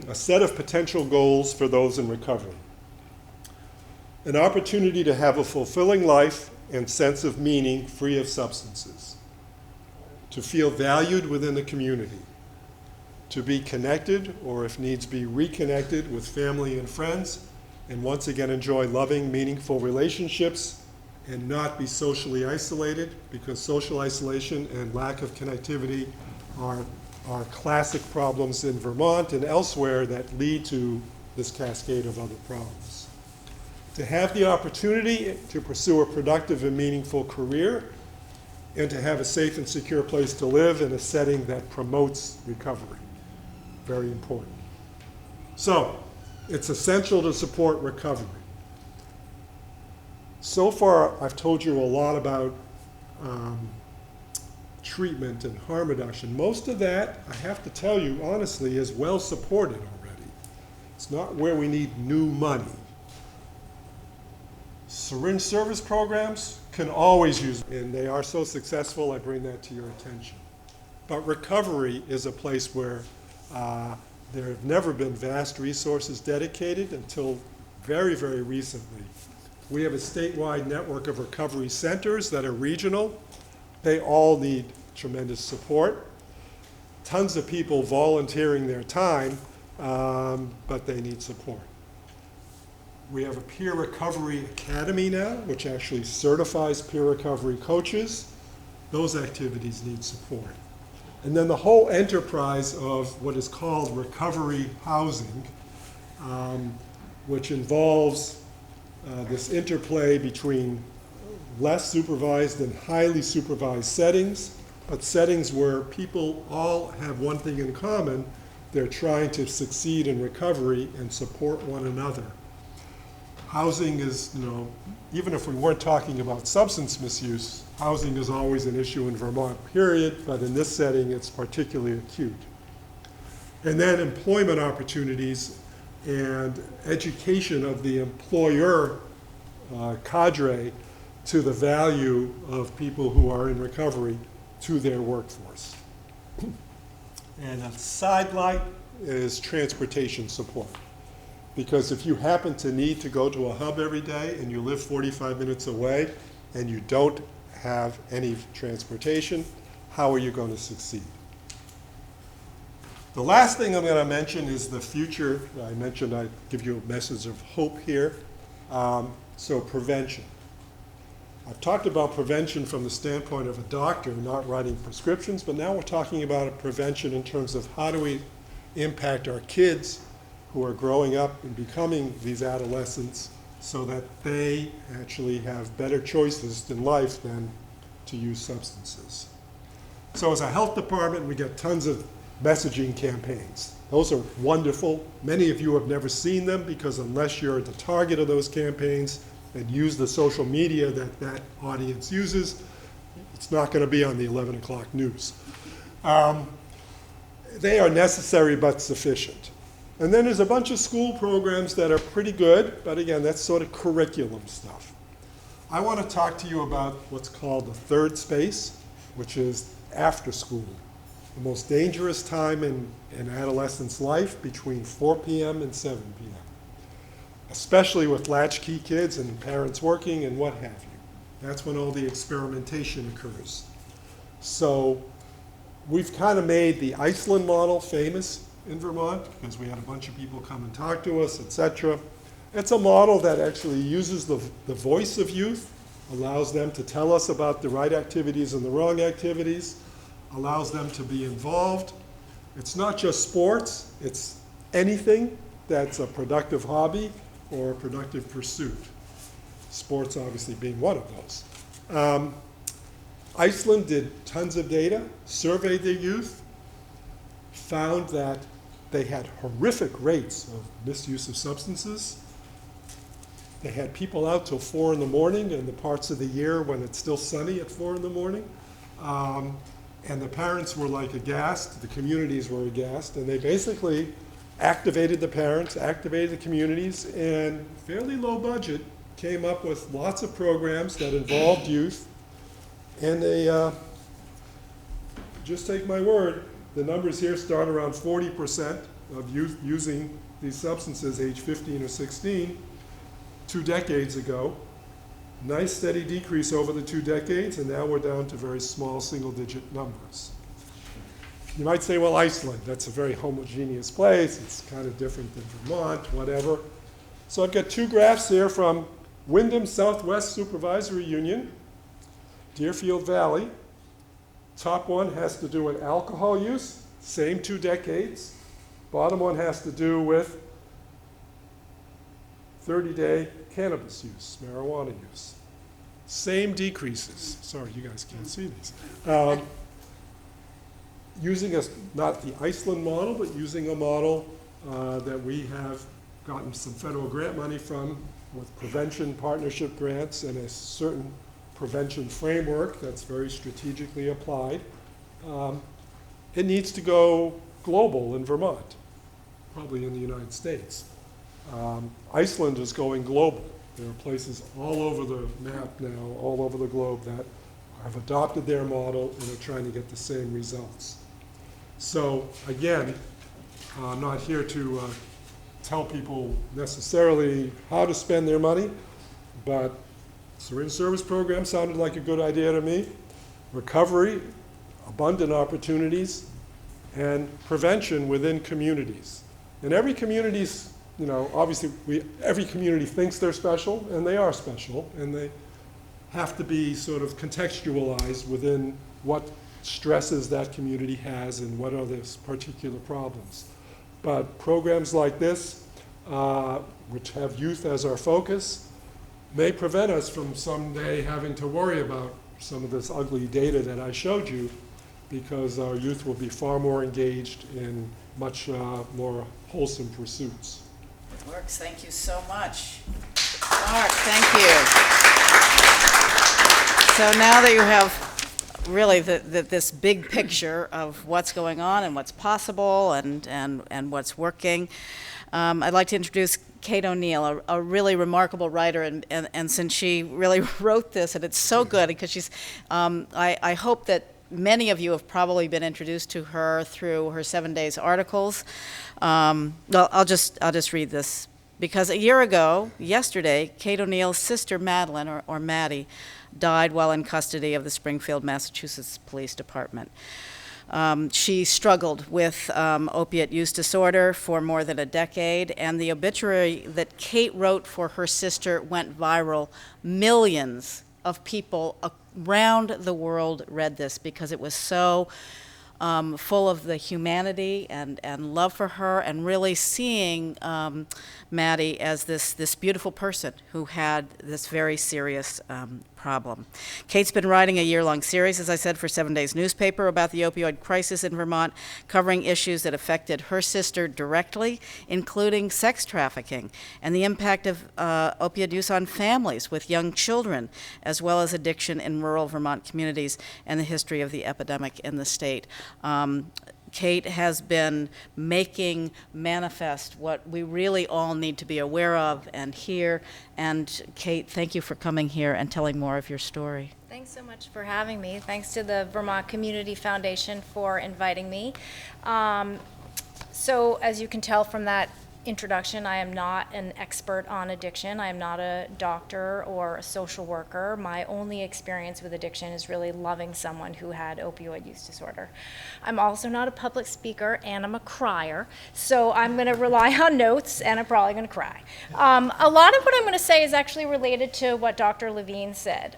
Speaker 6: A set of potential goals for those in recovery. An opportunity to have a fulfilling life and sense of meaning free of substances. To feel valued within the community. To be connected, or if needs be, reconnected with family and friends, and once again enjoy loving, meaningful relationships and not be socially isolated, because social isolation and lack of connectivity are classic problems in Vermont and elsewhere that lead to this cascade of other problems. To have the opportunity to pursue a productive and meaningful career, and to have a safe and secure place to live in a setting that promotes recovery. Very important. So, it's essential to support recovery. So far, I've told you a lot about treatment and harm reduction. Most of that, I have to tell you honestly, is well supported already. It's not where we need new money. Syringe service programs can always use, and they are so successful, I bring that to your attention. But recovery is a place where there have never been vast resources dedicated until very, very recently. We have a statewide network of recovery centers that are regional. They all need tremendous support. Tons of people volunteering their time, but they need support. We have a peer recovery academy now, which actually certifies peer recovery coaches. Those activities need support. And then the whole enterprise of what is called recovery housing, which involves this interplay between less supervised and highly supervised settings, but settings where people all have one thing in common: they're trying to succeed in recovery and support one another. Housing is, even if we weren't talking about substance misuse, housing is always an issue in Vermont, period, but in this setting it's particularly acute. And then employment opportunities and education of the employer cadre to the value of people who are in recovery to their workforce. And a sidelight is transportation support. Because if you happen to need to go to a hub every day and you live 45 minutes away and you don't have any transportation, how are you going to succeed? The last thing I'm going to mention is the future. I mentioned I'd give you a message of hope here. So prevention. I've talked about prevention from the standpoint of a doctor not writing prescriptions, but now we're talking about prevention in terms of how do we impact our kids who are growing up and becoming these adolescents so that they actually have better choices in life than to use substances. So as a health department, we get tons of messaging campaigns. Those are wonderful. Many of you have never seen them because unless you're the target of those campaigns and use the social media that that audience uses, it's not going to be on the 11 o'clock news. They are necessary but sufficient. And then there's a bunch of school programs that are pretty good, but again, that's sort of curriculum stuff. I want to talk to you about what's called the third space, which is after school. The most dangerous time in adolescent's life between 4 p.m. and 7 p.m., especially with latchkey kids and parents working and what have you. That's when all the experimentation occurs. So we've kind of made the Iceland model famous in Vermont because we had a bunch of people come and talk to us, etc. It's a model that actually uses the voice of youth, allows them to tell us about the right activities and the wrong activities, allows them to be involved. It's not just sports, it's anything that's a productive hobby or a productive pursuit. Sports obviously being one of those. Iceland did tons of data, surveyed their youth, found that they had horrific rates of misuse of substances. They had people out till 4 in the morning in the parts of the year when it's still sunny at 4 in the morning. And the parents were like aghast, the communities were aghast, and they basically activated the parents, activated the communities, and fairly low budget came up with lots of programs that involved youth. And they, just take my word, the numbers here start around 40% of youth using these substances age 15 or 16 2 decades ago. Nice steady decrease over the 2 decades, and now we're down to very small single-digit numbers. You might say, well, Iceland, that's a very homogeneous place. It's kind of different than Vermont, whatever. So I've got 2 graphs here from Wyndham Southwest Supervisory Union, Deerfield Valley. Top one has to do with alcohol use, same 2 decades. Bottom one has to do with 30-day cannabis use, marijuana use. Same decreases. Sorry, you guys can't see these. Using not the Iceland model, but using a model that we have gotten some federal grant money from with prevention partnership grants and a certain prevention framework that's very strategically applied. It needs to go global in Vermont, probably in the United States. Iceland is going global. There are places all over the map now, all over the globe, that have adopted their model and are trying to get the same results. So again, I'm not here to tell people necessarily how to spend their money, but syringe service program sounded like a good idea to me. Recovery, abundant opportunities, and prevention within communities. And every community's, obviously every community thinks they're special, and they are special, and they have to be sort of contextualized within what stresses that community has and what are the particular problems. But programs like this, which have youth as our focus, may prevent us from someday having to worry about some of this ugly data that I showed you, because our youth will be far more engaged in much more wholesome pursuits.
Speaker 2: It works. Thank you so much. Mark, thank you. So now that you have really this big picture of what's going on and what's possible and what's working, I'd like to introduce Kate ONeill, a really remarkable writer, and since she really wrote this, and it's so good because she's, I hope that many of you have probably been introduced to her through her 7 Days articles. Well, I'll just read this, because a year ago, yesterday, Kate ONeill's sister Madeline, or Maddie, died while in custody of the Springfield, Massachusetts Police Department. She struggled with opiate use disorder for more than a decade, and the obituary that Kate wrote for her sister went viral. Millions of people around the world read this because it was so full of the humanity and love for her, and really seeing Maddie as this beautiful person who had this very serious problem. Kate's been writing a year-long series, as I said, for 7 Days newspaper about the opioid crisis in Vermont, covering issues that affected her sister directly, including sex trafficking and the impact of opiate use on families with young children, as well as addiction in rural Vermont communities and the history of the epidemic in the state. Kate has been making manifest what we really all need to be aware of and hear. And Kate, thank you for coming here and telling more of your story.
Speaker 7: Thanks so much for having me. Thanks to the Vermont Community Foundation for inviting me. So as you can tell from that introduction, I am not an expert on addiction. I am not a doctor or a social worker. My only experience with addiction is really loving someone who had opioid use disorder. I'm also not a public speaker, and I'm a crier, so I'm going to rely on notes, and I'm probably going to cry. A lot of what I'm going to say is actually related to what Dr. Levine said,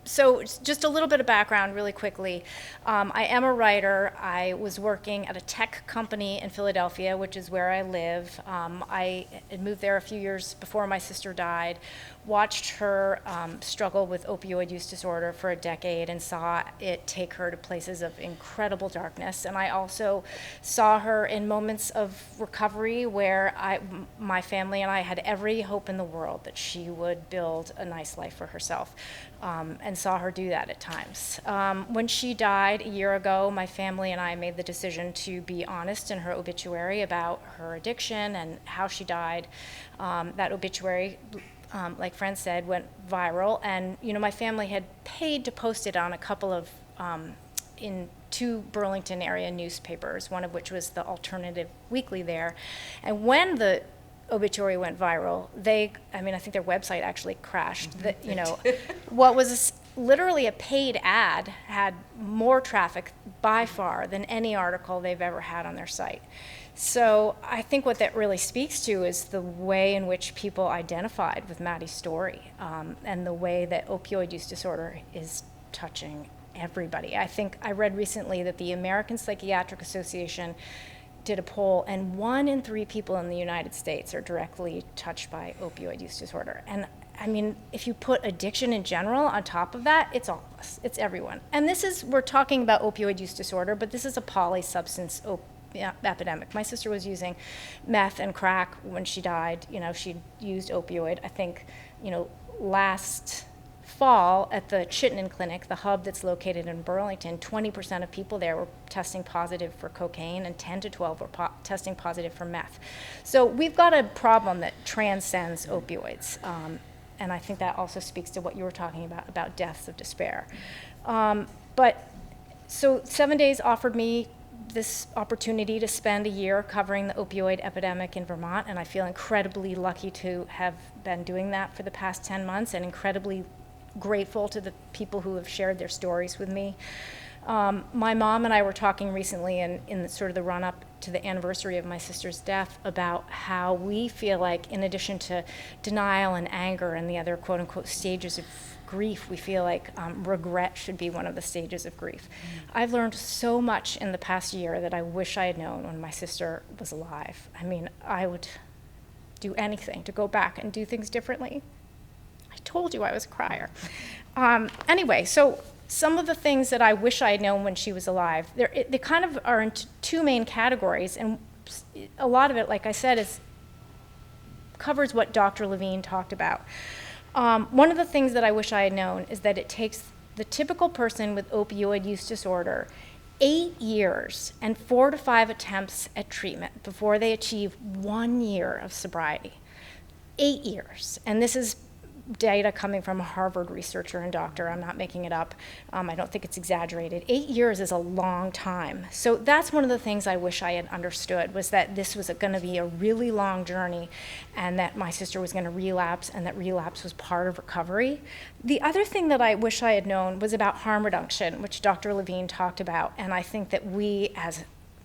Speaker 7: So just a little bit of background really quickly. I am a writer. I was working at a tech company in Philadelphia, which is where I live. I had moved there a few years before my sister died, watched her struggle with opioid use disorder for a decade and saw it take her to places of incredible darkness. And I also saw her in moments of recovery where my family and I had every hope in the world that she would build a nice life for herself. And saw her do that at times. When she died a year ago, my family and I made the decision to be honest in her obituary about her addiction and how she died. That obituary, like Fran said, went viral, and my family had paid to post it on a couple of, in 2 Burlington area newspapers, one of which was the Alternative Weekly there. And when the obituary went viral, I think their website actually crashed. What was literally a paid ad had more traffic by far than any article they've ever had on their site. So I think what that really speaks to is the way in which people identified with Maddie's story, and the way that opioid use disorder is touching everybody. I think I read recently that the American Psychiatric Association did a poll, and 1 in 3 people in the United States are directly touched by opioid use disorder. And I mean, if you put addiction in general on top of that, it's all of us, it's everyone. And we're talking about opioid use disorder, but this is a polysubstance epidemic. My sister was using meth and crack when she died. You know, she'd used opioid. I think, you know, last fall at the Chittenden Clinic, the hub that's located in Burlington, 20% of people there were testing positive for cocaine, and 10 to 12 were testing positive for meth. So we've got a problem that transcends opioids. And I think that also speaks to what you were talking about deaths of despair. So 7 Days offered me this opportunity to spend a year covering the opioid epidemic in Vermont, and I feel incredibly lucky to have been doing that for the past 10 months, and incredibly grateful to the people who have shared their stories with me. My mom and I were talking recently in sort of the run-up to the anniversary of my sister's death about how we feel like, in addition to denial and anger and the other quote-unquote stages of grief, we feel like regret should be one of the stages of grief. I've learned so much in the past year that I wish I had known when my sister was alive. I mean, I would do anything to go back and do things differently. I told you I was a crier. Anyway, so some of the things that I wish I had known when she was alive, they kind of are in 2 main categories, and a lot of it, like I said, covers what Dr. Levine talked about. One of the things that I wish I had known is that it takes the typical person with opioid use disorder 8 years and 4 to 5 attempts at treatment before they achieve 1 year of sobriety. 8 years, and this is data coming from a Harvard researcher and doctor. I'm not making it up. I don't think it's exaggerated. 8 years is a long time. So that's one of the things I wish I had understood, was that this was going to be a really long journey, and that my sister was going to relapse, and that relapse was part of recovery. The other thing that I wish I had known was about harm reduction, which Dr. Levine talked about, and I think that we as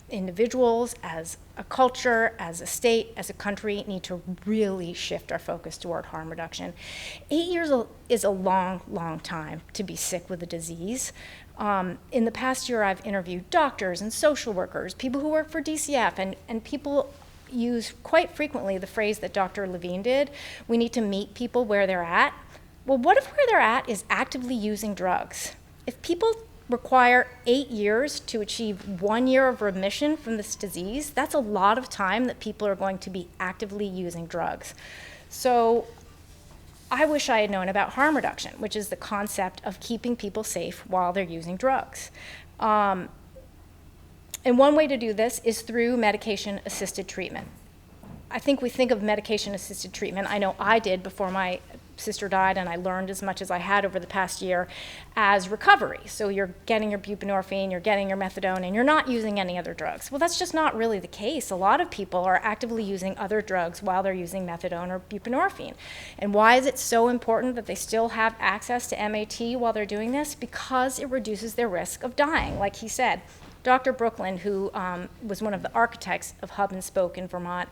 Speaker 7: individuals, as a culture, as a state, as a country, need to really shift our focus toward harm reduction. 8 years is a long, long time to be sick with a disease. In the past year, I've interviewed doctors and social workers, people who work for DCF, and people use quite frequently the phrase that Dr. Levine did: we need to meet people where they're at. Well, what if where they're at is actively using drugs? If people require 8 years to achieve 1 year of remission from this disease, that's a lot of time that people are going to be actively using drugs. So I wish I had known about harm reduction, which is the concept of keeping people safe while they're using drugs. And one way to do this is through medication-assisted treatment. I think we think of medication-assisted treatment, I know I did before my sister died, and I learned as much as I had over the past year, as recovery. So you're getting your buprenorphine, you're getting your methadone, and you're not using any other drugs. Well, that's just not really the case. A lot of people are actively using other drugs while they're using methadone or buprenorphine. And why is it so important that they still have access to MAT while they're doing this? Because it reduces their risk of dying, like he said. Dr. Brooklyn, who was one of the architects of Hub and Spoke in Vermont,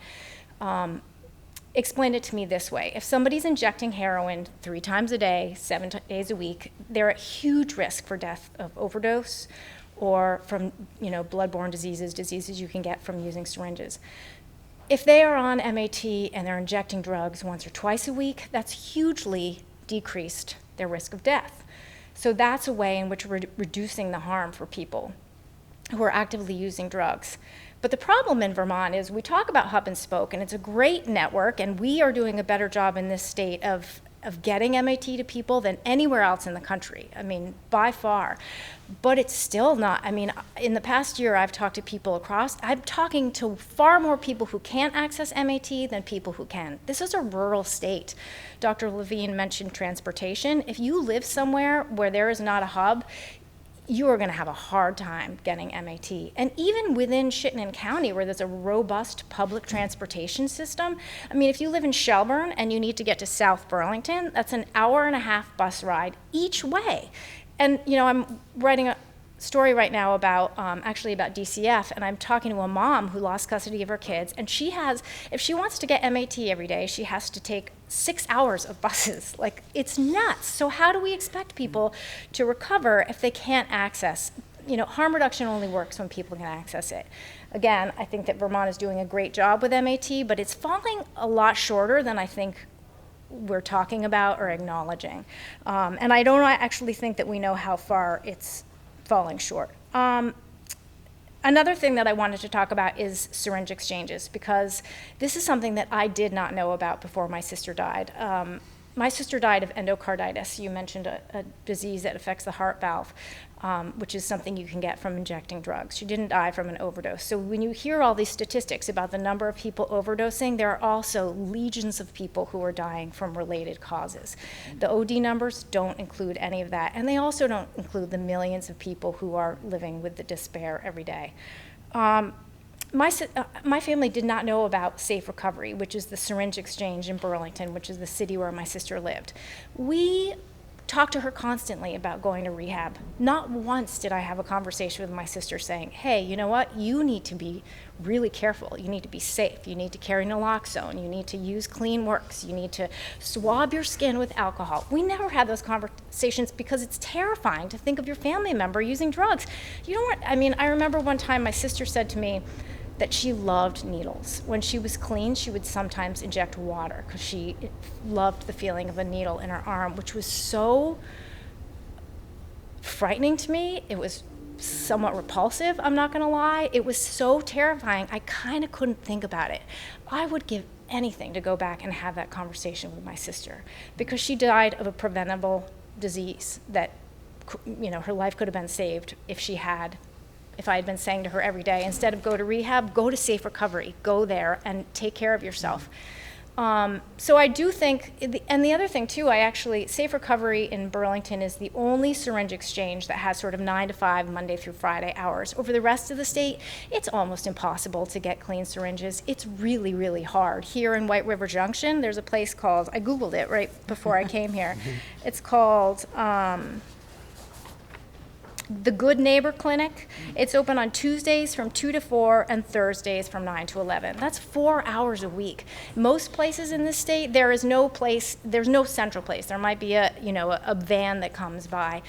Speaker 7: explained it to me this way: if somebody's injecting heroin 3 times a day, 7 days a week, they're at huge risk for death of overdose or from, bloodborne diseases you can get from using syringes. If they are on MAT and they're injecting drugs once or twice a week, that's hugely decreased their risk of death. So that's a way in which we're reducing the harm for people who are actively using drugs. But the problem in Vermont is we talk about Hub and Spoke, and it's a great network, and we are doing a better job in this state of getting MAT to people than anywhere else in the country. I mean, by far. But it's still not. I mean, in the past year, I've talked to people I'm talking to far more people who can't access MAT than people who can. This is a rural state. Dr. Levine mentioned transportation. If you live somewhere where there is not a hub, you are going to have a hard time getting MAT. And even within Chittenden County, where there's a robust public transportation system, I mean, if you live in Shelburne and you need to get to South Burlington, that's an hour-and-a-half bus ride each way. And, you know, I'm writing a story right now about, actually about DCF, and I'm talking to a mom who lost custody of her kids, and she has, if she wants to get MAT every day, she has to take 6 hours of buses. Like, it's nuts. So how do we expect people to recover if they can't access, you know, harm reduction only works when people can access it. Again, I think that Vermont is doing a great job with MAT, but it's falling a lot shorter than I think we're talking about or acknowledging. And I don't actually think that we know how far it's falling short. Another thing that I wanted to talk about is syringe exchanges, because this is something that I did not know about before my sister died. My sister died of endocarditis. You mentioned a disease that affects the heart valve, which is something you can get from injecting drugs. She didn't die from an overdose. So when you hear all these statistics about the number of people overdosing, there are also legions of people who are dying from related causes. The OD numbers don't include any of that, and they also don't include the millions of people who are living with the despair every day. My family did not know about Safe Recovery, which is the syringe exchange in Burlington, which is the city where my sister lived. We talked to her constantly about going to rehab. Not once did I have a conversation with my sister saying, hey, you know what? You need to be really careful. You need to be safe. You need to carry naloxone. You need to use Clean Works. You need to swab your skin with alcohol. We never had those conversations because it's terrifying to think of your family member using drugs. You know what? I mean, I remember one time my sister said to me that she loved needles. When she was clean, she would sometimes inject water because she loved the feeling of a needle in her arm, which was so frightening to me. It was somewhat repulsive, I'm not gonna lie. It was so terrifying, I kind of couldn't think about it. I would give anything to go back and have that conversation with my sister, because she died of a preventable disease that, you know, her life could have been saved if I had been saying to her every day, instead of go to rehab, go to Safe Recovery, go there and take care of yourself. So I do think, and the other thing too, Safe Recovery in Burlington is the only syringe exchange that has sort of 9 to 5, Monday through Friday hours. Over the rest of the state, it's almost impossible to get clean syringes. It's really, really hard. Here in White River Junction, there's a place called, I Googled it right before I came here. It's called, the Good Neighbor Clinic. It's open on Tuesdays from 2 to 4 and Thursdays from 9 to 11. That's 4 hours a week. Most places in this state, there's no central place. There might be a van that comes by.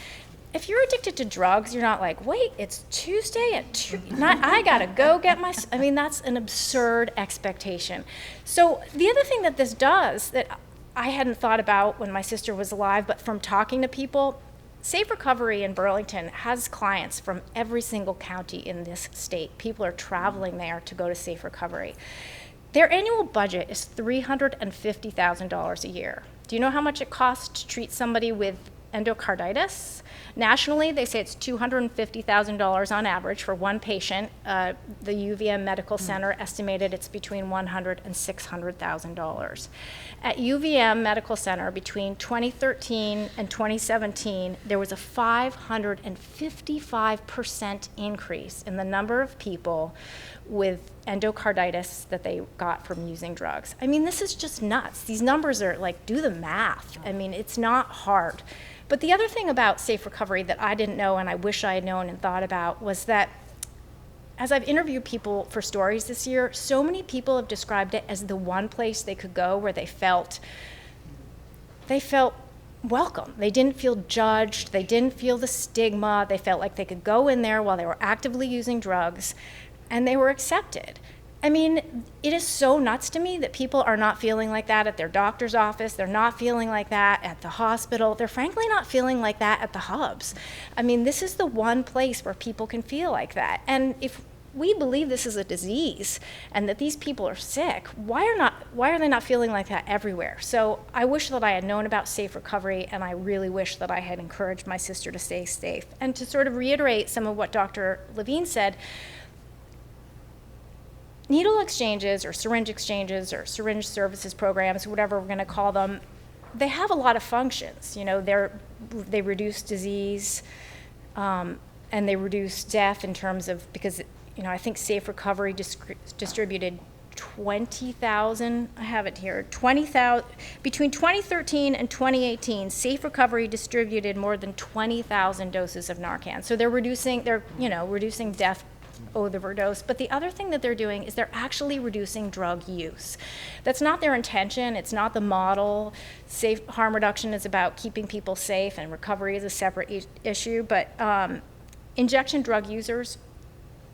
Speaker 7: If you're addicted to drugs, you're not like, wait, it's Tuesday at I gotta go get my, I mean, that's an absurd expectation. So the other thing that this does that I hadn't thought about when my sister was alive, but from talking to people, Safe Recovery in Burlington has clients from every single county in this state. People are traveling there to go to Safe Recovery. Their annual budget is $350,000 a year. Do you know how much it costs to treat somebody with endocarditis? Nationally, they say it's $250,000 on average for one patient. The UVM Medical Center estimated it's between $100,000 and $600,000. At UVM Medical Center, between 2013 and 2017, there was a 555% increase in the number of people with endocarditis that they got from using drugs. I mean, this is just nuts. These numbers are like, do the math. I mean, it's not hard. But the other thing about Safe Recovery that I didn't know and I wish I had known and thought about was that as I've interviewed people for stories this year, so many people have described it as the one place they could go where they felt welcome. They didn't feel judged. They didn't feel the stigma. They felt like they could go in there while they were actively using drugs and they were accepted. I mean, it is so nuts to me that people are not feeling like that at their doctor's office. They're not feeling like that at the hospital. They're frankly not feeling like that at the hubs. I mean, this is the one place where people can feel like that. And if we believe this is a disease and that these people are sick, why are they not feeling like that everywhere? So I wish that I had known about Safe Recovery, and I really wish that I had encouraged my sister to stay safe. And to sort of reiterate some of what Dr. Levine said, needle exchanges or syringe services programs, whatever we're going to call them, they have a lot of functions. You know, they reduce disease, And they reduce death in terms of, because, I think Safe Recovery distributed 20,000, I have it here, 20,000, between 2013 and 2018, Safe Recovery distributed more than 20,000 doses of Narcan. So they're reducing death overdose. But the other thing that they're doing is they're actually reducing drug use. That's not their intention. It's not the model. Safe harm reduction is about keeping people safe, and recovery is a separate issue. But injection drug users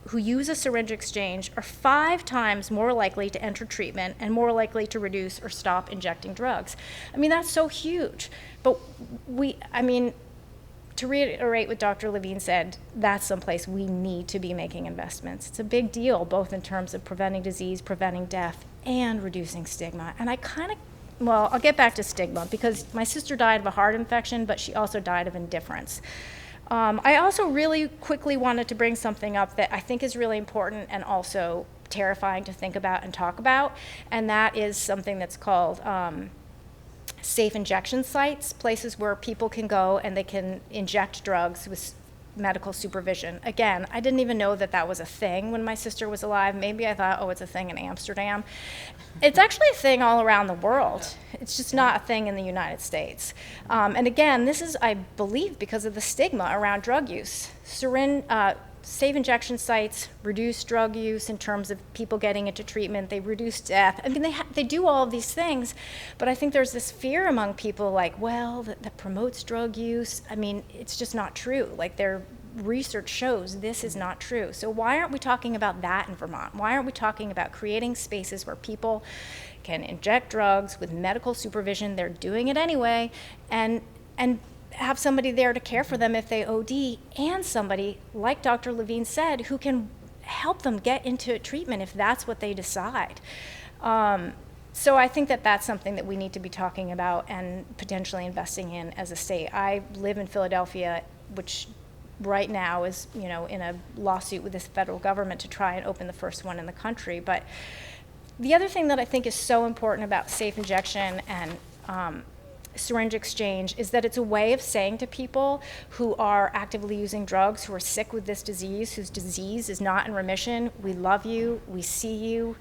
Speaker 7: who use a syringe exchange are 5 times more likely to enter treatment and more likely to reduce or stop injecting drugs. I mean, that's so huge. But to reiterate what Dr. Levine said, that's someplace we need to be making investments. It's a big deal, both in terms of preventing disease, preventing death, and reducing stigma. And I'll get back to stigma, because my sister died of a heart infection, but she also died of indifference. I also really quickly wanted to bring something up that I think is really important and also terrifying to think about and talk about, and that is something that's called safe injection sites, places where people can go and they can inject drugs with medical supervision. Again, I didn't even know that was a thing when my sister was alive. Maybe I thought, it's a thing in Amsterdam. It's actually a thing all around the world. It's just not a thing in the United States. And again, this is, I believe, because of the stigma around drug use. Safe injection sites reduce drug use in terms of people getting into treatment. They reduce death. I mean, they do all of these things, but I think there's this fear among people that promotes drug use. I mean, it's just not true. Their research shows this is not true. So why aren't we talking about that in Vermont? Why aren't we talking about creating spaces where people can inject drugs with medical supervision? They're doing it anyway, and have somebody there to care for them if they OD, and somebody, like Dr. Levine said, who can help them get into treatment if that's what they decide. So I think that's something that we need to be talking about and potentially investing in as a state. I live in Philadelphia, which right now is, in a lawsuit with the federal government to try and open the first one in the country. But the other thing that I think is so important about safe injection and syringe exchange is that it's a way of saying to people who are actively using drugs, who are sick with this disease, whose disease is not in remission, we love you, we see you,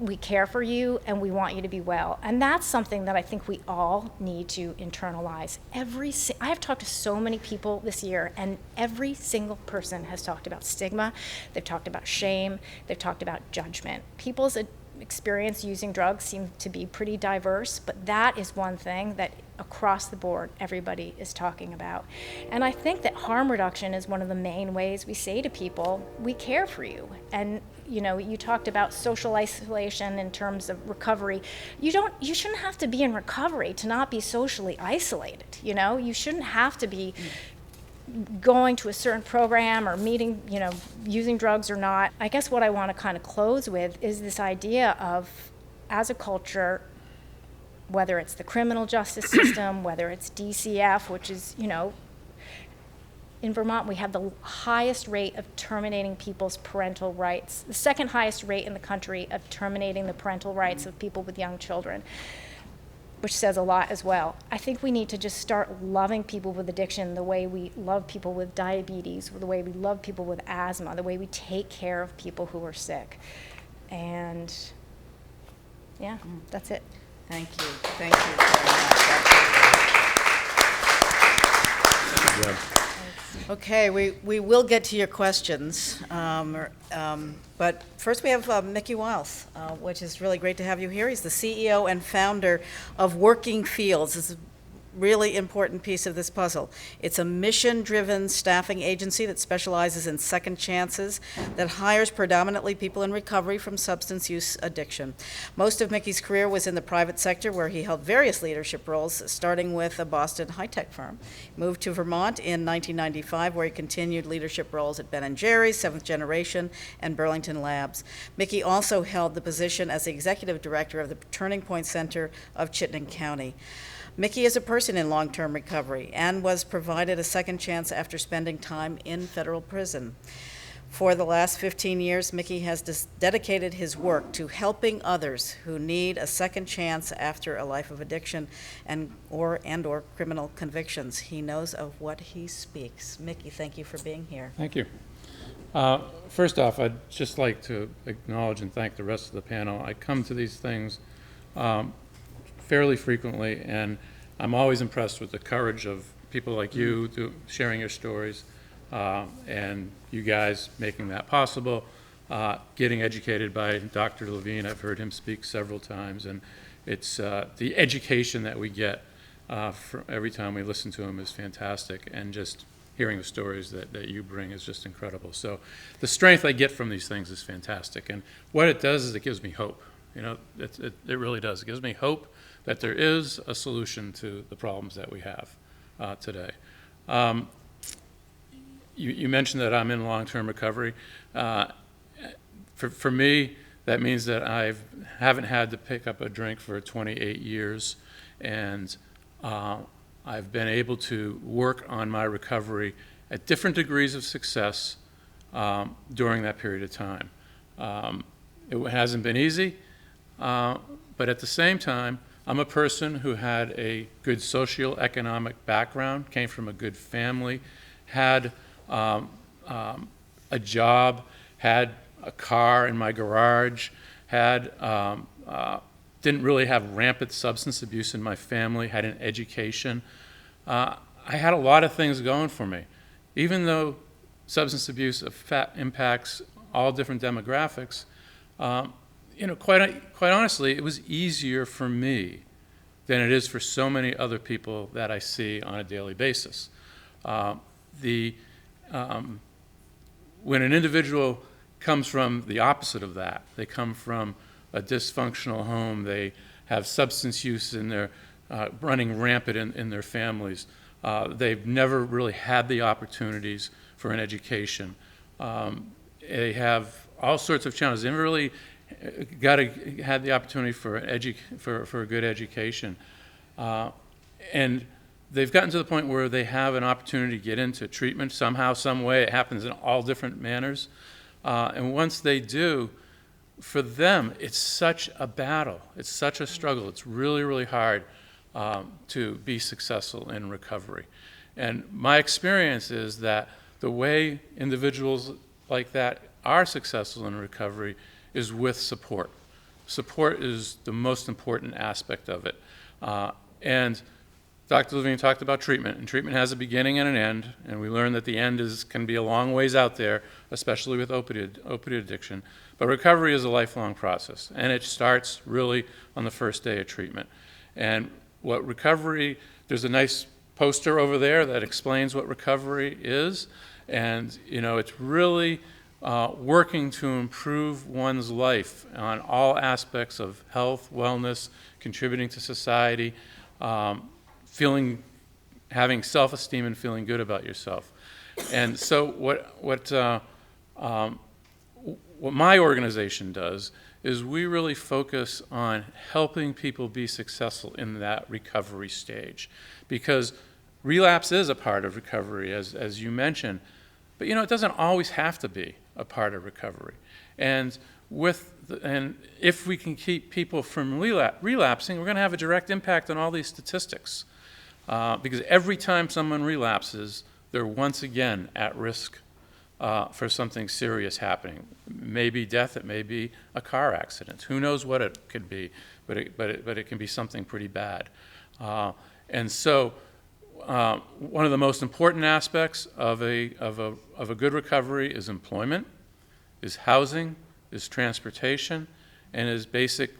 Speaker 7: we care for you, and we want you to be well. And that's something that I think we all need to internalize. I have talked to so many people this year, and every single person has talked about stigma, they've talked about shame, they've talked about judgment. People's experience using drugs seem to be pretty diverse, but that is one thing that across the board everybody is talking about. And I think that harm reduction is one of the main ways we say to people, we care for you. And you talked about social isolation in terms of recovery. You shouldn't have to be in recovery to not be socially isolated. You shouldn't have to be going to a certain program or meeting, using drugs or not. I guess what I want to kind of close with is this idea of, as a culture, whether it's the criminal justice system, whether it's DCF, which is, in Vermont we have the highest rate of terminating people's parental rights, the second highest rate in the country of terminating the parental rights of people with young children, which says a lot as well. I think we need to just start loving people with addiction the way we love people with diabetes, the way we love people with asthma, the way we take care of people who are sick. And yeah, that's it.
Speaker 2: Thank you. Thank you very much. Okay, we will get to your questions, but first we have Mickey Wiles, which is really great to have you here. He's the CEO and founder of Working Fields. This is a really important piece of this puzzle. It's a mission-driven staffing agency that specializes in second chances, that hires predominantly people in recovery from substance use addiction. Most of Mickey's career was in the private sector, where he held various leadership roles, starting with a Boston high-tech firm. Moved to Vermont in 1995, where he continued leadership roles at Ben & Jerry's, Seventh Generation, and Burlington Labs. Mickey also held the position as the executive director of the Turning Point Center of Chittenden County. Mickey is a person in long-term recovery and was provided a second chance after spending time in federal prison. For the last 15 years, Mickey has dedicated his work to helping others who need a second chance after a life of addiction or criminal convictions. He knows of what he speaks. Mickey, thank you for being here.
Speaker 8: Thank you. First off, I'd just like to acknowledge and thank the rest of the panel. I come to these things fairly frequently, and I'm always impressed with the courage of people like you sharing your stories, and you guys making that possible. Getting educated by Dr. Levine, I've heard him speak several times, and it's the education that we get every time we listen to him is fantastic, and just hearing the stories that you bring is just incredible. So the strength I get from these things is fantastic, and what it does is it gives me hope. You know, it really does. It gives me hope that there is a solution to the problems that we have today. You mentioned that I'm in long-term recovery. For me, that means that I haven't had to pick up a drink for 28 years, and I've been able to work on my recovery at different degrees of success during that period of time. It hasn't been easy, but at the same time, I'm a person who had a good socioeconomic background, came from a good family, had a job, had a car in my garage, didn't really have rampant substance abuse in my family, had an education. I had a lot of things going for me. Even though substance abuse impacts all different demographics, quite honestly, it was easier for me than it is for so many other people that I see on a daily basis. When an individual comes from the opposite of that, they come from a dysfunctional home, they have substance use in their running rampant in their families, they've never really had the opportunities for an education. They have all sorts of challenges. They never really had the opportunity for a good education. And they've gotten to the point where they have an opportunity to get into treatment somehow, some way. It happens in all different manners. And once they do, for them, it's such a battle. It's such a struggle. It's really, really hard to be successful in recovery. And my experience is that the way individuals like that are successful in recovery is with support. Support is the most important aspect of it. And Dr. Levine talked about treatment, and treatment has a beginning and an end, and we learned that the end can be a long ways out there, especially with opiate addiction. But recovery is a lifelong process, and it starts really on the first day of treatment. And what recovery, there's a nice poster over there that explains what recovery is, and it's really working to improve one's life on all aspects of health, wellness, contributing to society, having self-esteem and feeling good about yourself. And so what my organization does is we really focus on helping people be successful in that recovery stage, because relapse is a part of recovery, as you mentioned, but it doesn't always have to be a part of recovery. And if we can keep people from relapsing, we're going to have a direct impact on all these statistics. Because every time someone relapses, they're once again at risk for something serious happening. It may be death, it may be a car accident. Who knows what it could be, but it can be something pretty bad. And so one of the most important aspects of a good recovery is employment, is housing, is transportation, and is basic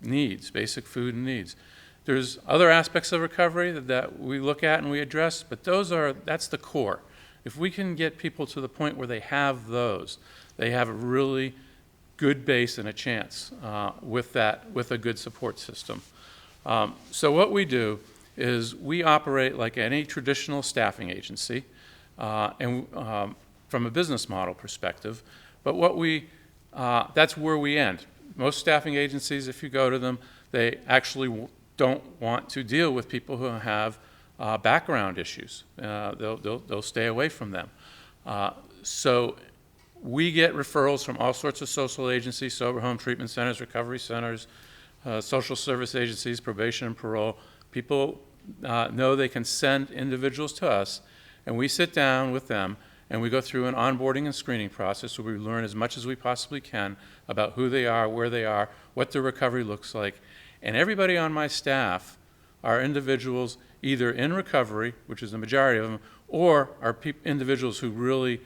Speaker 8: needs, basic food and needs. There's other aspects of recovery that we look at and we address, but that's the core. If we can get people to the point where they have those, they have a really good base and a chance with a good support system. So what we do is we operate like any traditional staffing agency, and from a business model perspective, but that's where we end. Most staffing agencies, if you go to them, they actually don't want to deal with people who have background issues. They'll stay away from them. So we get referrals from all sorts of social agencies, sober home treatment centers, recovery centers, social service agencies, probation and parole. People know they can send individuals to us, and we sit down with them and we go through an onboarding and screening process where we learn as much as we possibly can about who they are, where they are, what their recovery looks like. And everybody on my staff are individuals either in recovery, which is the majority of them, or are individuals who really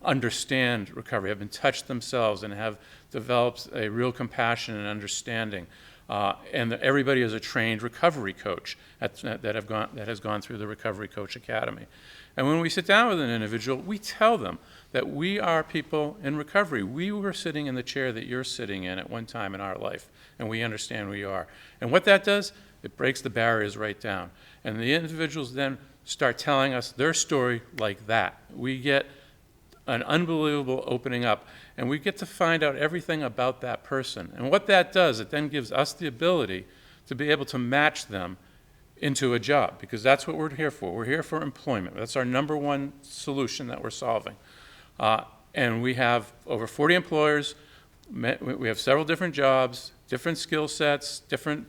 Speaker 8: understand recovery, have been touched themselves, and have developed a real compassion and understanding. And everybody is a trained recovery coach that has gone through the Recovery Coach Academy. And when we sit down with an individual, we tell them that we are people in recovery. We were sitting in the chair that you're sitting in at one time in our life, and we understand who you are. And what that does, it breaks the barriers right down. And the individuals then start telling us their story like that. We get an unbelievable opening up, and we get to find out everything about that person. And what that does, it then gives us the ability to be able to match them into a job, because that's what we're here for. We're here for employment. That's our number one solution that we're solving. And we have over 40 employers. We have several different jobs, different skill sets, different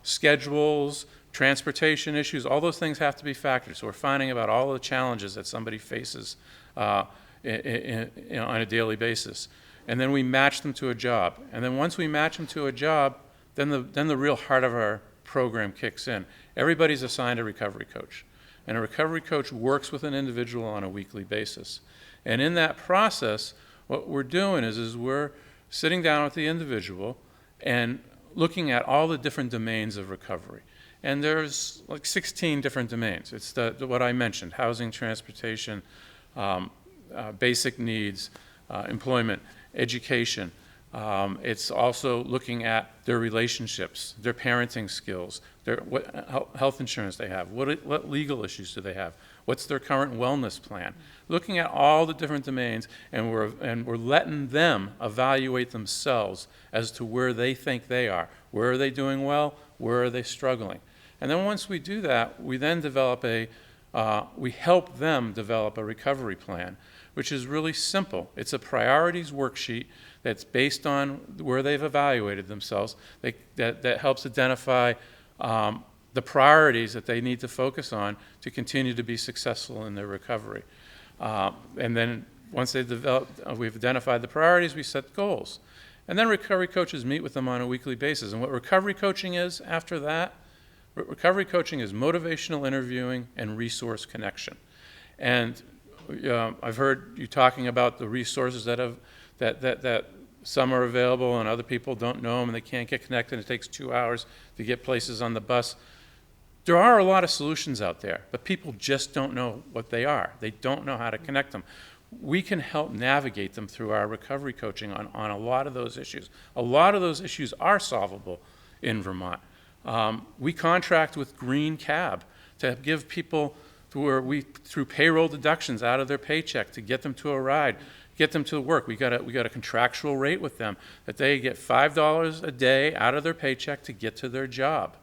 Speaker 8: schedules, transportation issues. All those things have to be factored. So we're finding about all the challenges that somebody faces on a daily basis. And then we match them to a job. And then once we match them to a job, then the real heart of our program kicks in. Everybody's assigned a recovery coach. And a recovery coach works with an individual on a weekly basis. And in that process, what we're doing is we're sitting down with the individual and looking at all the different domains of recovery. And there's like 16 different domains. It's what I mentioned: housing, transportation, basic needs, employment, education. It's also looking at their relationships, their parenting skills, what health insurance they have, what legal issues do they have, what's their current wellness plan. Looking at all the different domains, and we're letting them evaluate themselves as to where they think they are. Where are they doing well? Where are they struggling? And then once we do that, we then develop we help them develop a recovery plan, which is really simple. It's a priorities worksheet that's based on where they've evaluated themselves, that helps identify the priorities that they need to focus on to continue to be successful in their recovery. And then once we've identified the priorities, we set goals. And then recovery coaches meet with them on a weekly basis. And what recovery coaching is after that, recovery coaching is motivational interviewing and resource connection. And I've heard you talking about the resources that some are available and other people don't know them and they can't get connected. It takes 2 hours to get places on the bus. There are a lot of solutions out there, but people just don't know what they are. They don't know how to connect them. We can help navigate them through our recovery coaching on a lot of those issues. A lot of those issues are solvable in Vermont. We contract with Green Cab to give people through payroll deductions out of their paycheck to get them to a ride, get them to work. We got a contractual rate with them that they get $5 a day out of their paycheck to get to their job.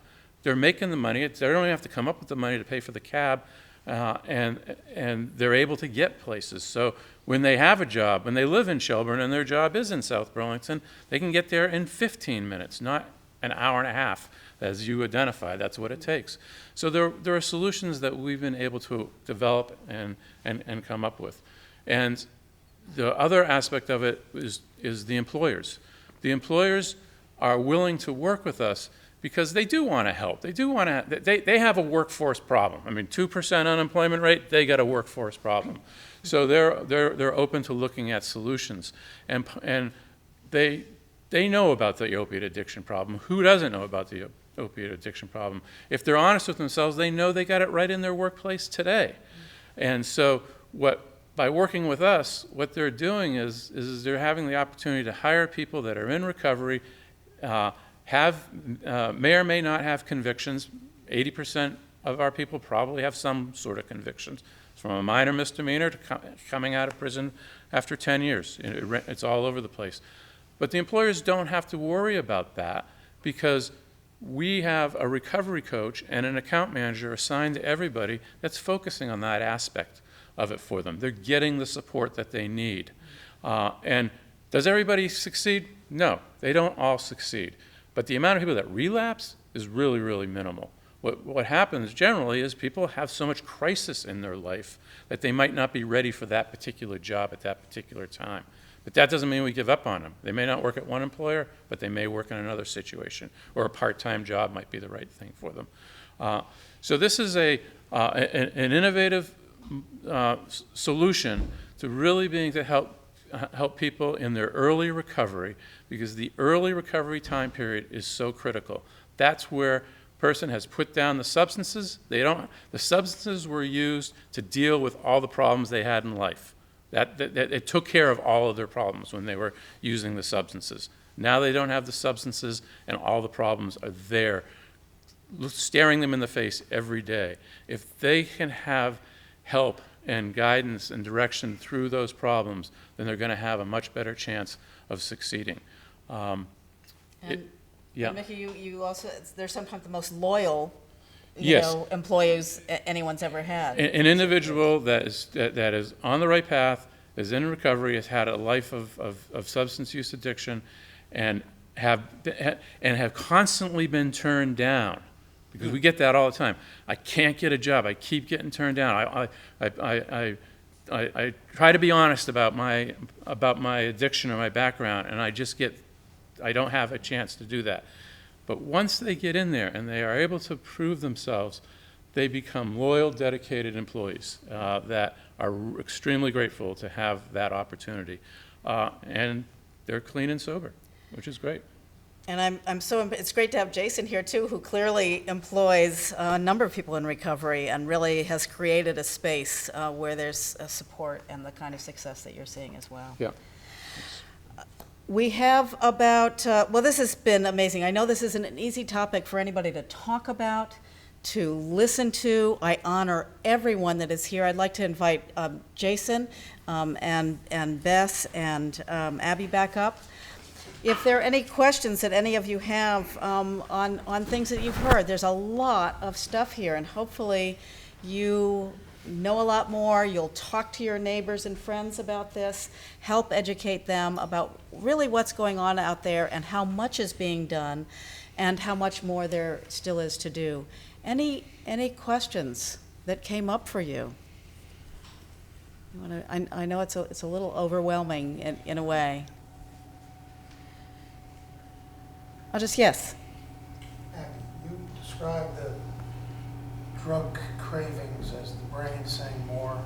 Speaker 8: They're making the money. They don't even have to come up with the money to pay for the cab, and they're able to get places. So when they have a job, when they live in Shelburne and their job is in South Burlington, they can get there in 15 minutes, not an hour and a half, as you identify. That's what it takes. So there are solutions that we've been able to develop and come up with. And the other aspect of it is the employers. The employers are willing to work with us because they do want to help. They have a workforce problem. I mean, 2% unemployment rate, they got a workforce problem. So they're open to looking at solutions. And they know about the opiate addiction problem. Who doesn't know about the opiate addiction problem? If they're honest with themselves, they know they got it right in their workplace today. And so by working with us, what they're doing is they're having the opportunity to hire people that are in recovery, may or may not have convictions. 80% of our people probably have some sort of convictions, from a minor misdemeanor to coming out of prison after 10 years. It's all over the place. But the employers don't have to worry about that because we have a recovery coach and an account manager assigned to everybody that's focusing on that aspect of it for them. They're getting the support that they need. And does everybody succeed? No, they don't all succeed. But the amount of people that relapse is really, really minimal. What happens generally is people have so much crisis in their life that they might not be ready for that particular job at that particular time. But that doesn't mean we give up on them. They may not work at one employer, but they may work in another situation, or a part-time job might be the right thing for them. So this is an innovative solution to really being to help people in their early recovery, because the early recovery time period is so critical. That's where person has put down the substances. The substances were used to deal with all the problems they had in life. It took care of all of their problems when they were using the substances. Now they don't have the substances, and all the problems are there, staring them in the face every day. If they can have help and guidance and direction through those problems, then they're going to have a much better chance of succeeding. Yeah.
Speaker 2: And Mickey, you also, they're sometimes the most loyal,
Speaker 8: Yes.
Speaker 2: employees anyone's ever had.
Speaker 8: An individual that is on the right path, is in recovery, has had a life of substance use addiction, and have constantly been turned down, because we get that all the time. I can't get a job. I keep getting turned down. I try to be honest about my addiction or my background, and I don't have a chance to do that. But once they get in there and they are able to prove themselves, they become loyal, dedicated employees that are extremely grateful to have that opportunity. And they're clean and sober, which is great.
Speaker 2: And it's great to have Jason here too, who clearly employs a number of people in recovery and really has created a space where there's support and the kind of success that you're seeing as well.
Speaker 8: Yeah.
Speaker 2: We have about, well, this has been amazing. I know this isn't an easy topic for anybody to talk about, to listen to. I honor everyone that is here. I'd like to invite Jason and Bess and Abbi back up. If there are any questions that any of you have on things that you've heard, there's a lot of stuff here, and hopefully you know a lot more. You'll talk to your neighbors and friends about this, help educate them about really what's going on out there and how much is being done and how much more there still is to do. Any questions that came up for you? I know it's a little overwhelming in a way. Yes.
Speaker 9: You described the drug cravings as the brain saying more,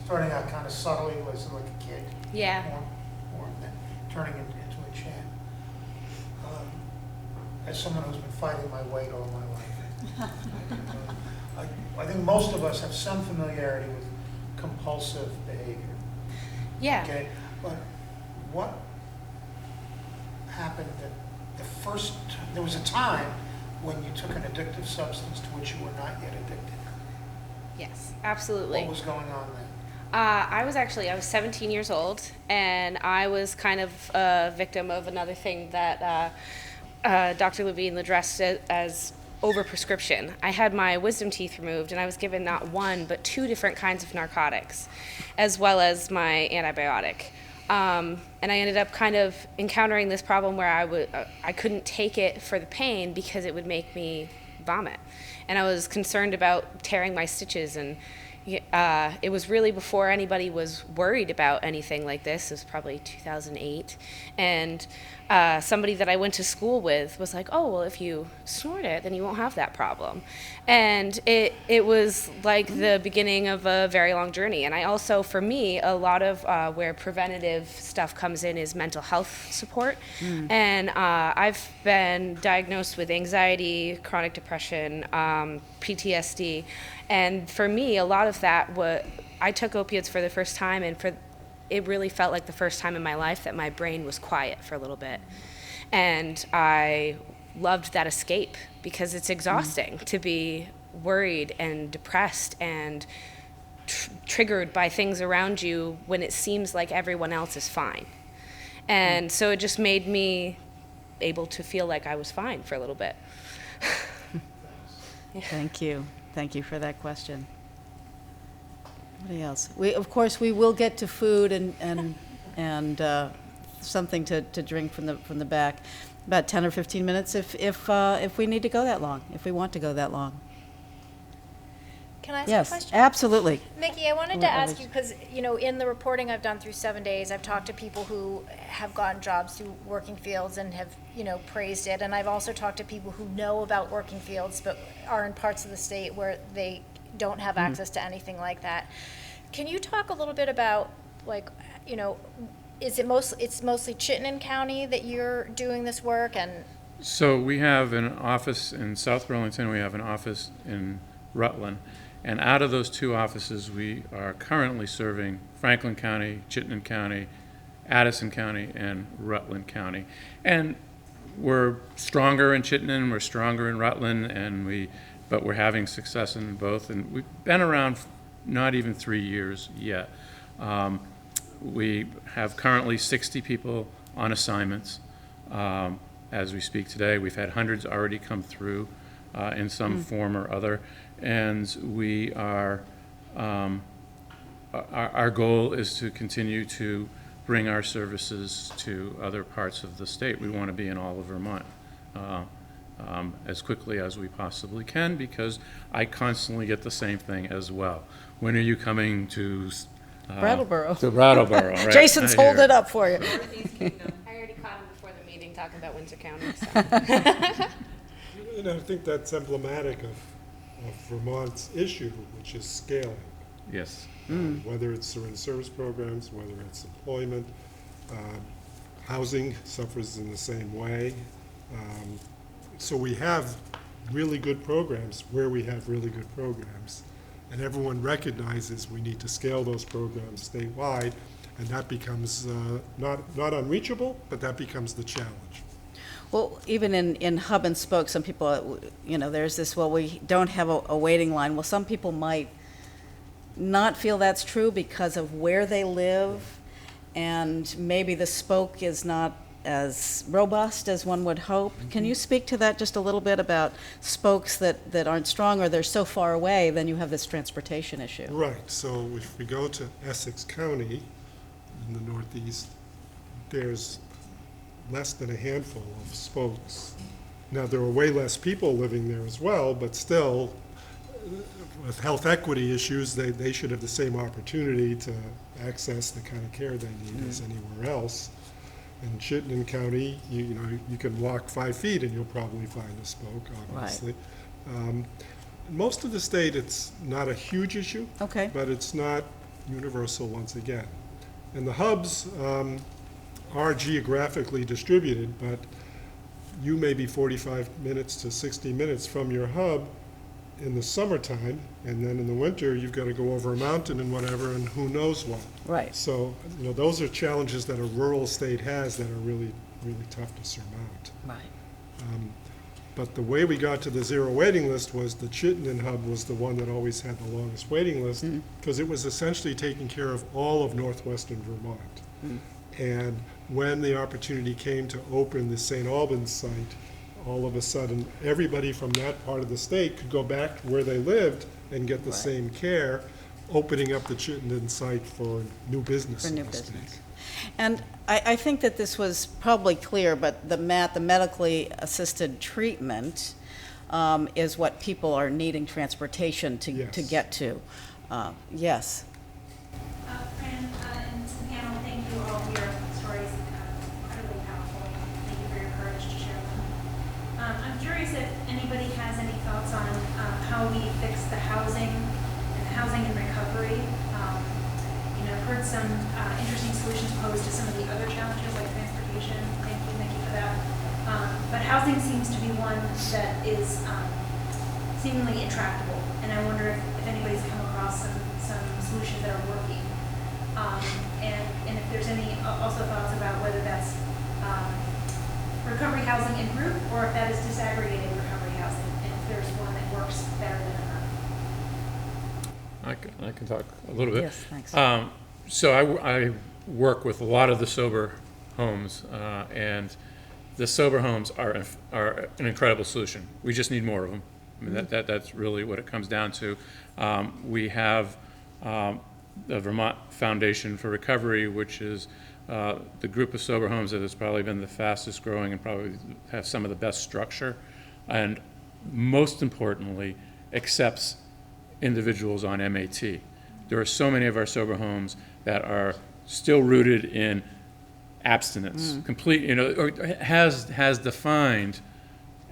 Speaker 9: starting out kind of subtly, like a kid.
Speaker 7: Yeah.
Speaker 9: More and then turning into a chant. As someone who's been fighting my weight all my life, I think most of us have some familiarity with compulsive behavior.
Speaker 7: Yeah.
Speaker 9: Okay, but what happened that there was a time when you took an addictive substance to which you were not yet addicted.
Speaker 7: Yes, absolutely.
Speaker 9: What was going on then?
Speaker 7: I was 17 years old, and I was kind of a victim of another thing that Dr. Levine addressed as overprescription. I had my wisdom teeth removed, and I was given not one, but 2 different kinds of narcotics, as well as my antibiotic. And I ended up kind of encountering this problem where I couldn't take it for the pain because it would make me vomit. And I was concerned about tearing my stitches, and it was really before anybody was worried about anything like this. It was probably 2008. And somebody that I went to school with was like, oh, well, if you snort it, then you won't have that problem. And it was like the beginning of a very long journey. And I also, for me, a lot of where preventative stuff comes in is mental health support. And I've been diagnosed with anxiety, chronic depression, PTSD. And for me, a lot of that, I took opiates for the first time, and it really felt like the first time in my life that my brain was quiet for a little bit. And I loved that escape because it's exhausting to be worried and depressed and triggered by things around you when it seems like everyone else is fine. And so it just made me able to feel like I was fine for a little bit.
Speaker 2: Thank you. Thank you for that question. What else? Of course, we will get to food and and something to drink from the back. About 10 or 15 minutes if we need to go that long, if we want to go that long.
Speaker 7: Can I ask a
Speaker 2: Yes,
Speaker 7: question?
Speaker 2: absolutely.
Speaker 7: Mickey, I wanted to ask you, because, in the reporting I've done through 7 days, I've talked to people who have gotten jobs through working fields and have, praised it. And I've also talked to people who know about working fields but are in parts of the state where they don't have access to anything like that. Can you talk a little bit about, it's mostly Chittenden County that you're doing this work? And
Speaker 8: So we have an office in South Burlington, we have an office in Rutland, and out of those 2 offices, we are currently serving Franklin County, Chittenden County, Addison County, and Rutland County. And we're stronger in Chittenden, we're stronger in Rutland, but we're having success in both, and we've been around not even 3 years yet. We have currently 60 people on assignments as we speak today. We've had hundreds already come through in some form or other, and we are, our goal is to continue to bring our services to other parts of the state. We want to be in all of Vermont as quickly as we possibly can, because I constantly get the same thing as well. When are you coming to
Speaker 2: Brattleboro.
Speaker 8: To Brattleboro, right?
Speaker 2: Jason's
Speaker 8: I hear
Speaker 2: holding it up for you.
Speaker 4: I already caught him before the meeting talking about Windsor County. So.
Speaker 6: I think that's emblematic of Vermont's issue, which is scaling.
Speaker 8: Yes.
Speaker 6: Whether it's syringe service programs, whether it's employment, housing suffers in the same way. So we have really good programs where we have really good programs. And everyone recognizes we need to scale those programs statewide, and that becomes not unreachable, but that becomes the challenge.
Speaker 2: Well, even in hub and spoke, some people, there's this, well, we don't have a waiting line. Well, some people might not feel that's true because of where they live, and maybe the spoke is not as robust as one would hope. Can you speak to that just a little bit about spokes that aren't strong, or they're so far away, then you have this transportation issue?
Speaker 6: Right, so if we go to Essex County in the northeast, there's less than a handful of spokes. Now, there are way less people living there as well, but still, with health equity issues, they should have the same opportunity to access the kind of care they need as anywhere else. In Chittenden County, you can walk 5 feet and you'll probably find a spoke, obviously. Right. Most of the state, it's not a huge issue,
Speaker 2: okay,
Speaker 6: but it's not universal once again. And the hubs are geographically distributed, but you may be 45 minutes to 60 minutes from your hub in the summertime, and then in the winter, you've got to go over a mountain and whatever, and who knows what.
Speaker 2: right.
Speaker 6: So, those are challenges that a rural state has that are really, really tough to surmount.
Speaker 2: Right.
Speaker 6: But the way we got to the zero waiting list was the Chittenden hub was the one that always had the longest waiting list, because it was essentially taking care of all of northwestern Vermont. And when the opportunity came to open the St. Albans site, all of a sudden, everybody from that part of the state could go back to where they lived and get the same care, opening up the Chittenden site for new business.
Speaker 2: For new business. And I think that this was probably clear, but the medically assisted treatment is what people are needing transportation to get to. Yes.
Speaker 1: Fran and the panel, thank you all for your stories, incredibly powerful. Thank you for your courage to share them. I'm curious if anybody has any thoughts on how we fix the housing and recovery. I've heard some interesting solutions posed to some of the other challenges like transportation. Thank you for that. But housing seems to be one that is seemingly intractable, and I wonder if anybody's come across some solutions that are working. And if there's any also thoughts about whether that's recovery housing in group, or if that is disaggregated recovery housing, and if there's one that works better than another.
Speaker 8: I can talk a little bit.
Speaker 2: Yes, thanks.
Speaker 8: So I work with a lot of the sober homes, and the sober homes are an incredible solution. We just need more of them. I mean, that's really what it comes down to. We have the Vermont Foundation for Recovery, which is the group of sober homes that has probably been the fastest growing and probably have some of the best structure, and most importantly, accepts individuals on MAT. There are so many of our sober homes that are still rooted in abstinence, complete, or has defined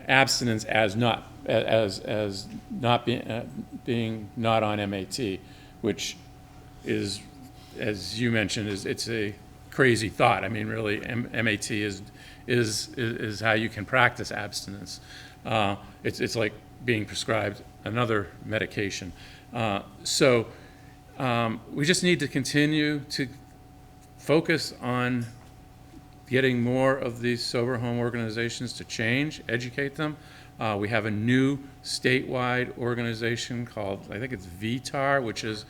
Speaker 8: abstinence as not being not on MAT, which is, as you mentioned, it's a crazy thought. I mean, really, MAT is how you can practice abstinence. It's like being prescribed another medication. So we just need to continue to focus on getting more of these sober home organizations to change, educate them. We have a new statewide organization called, I think it's VTAR, which is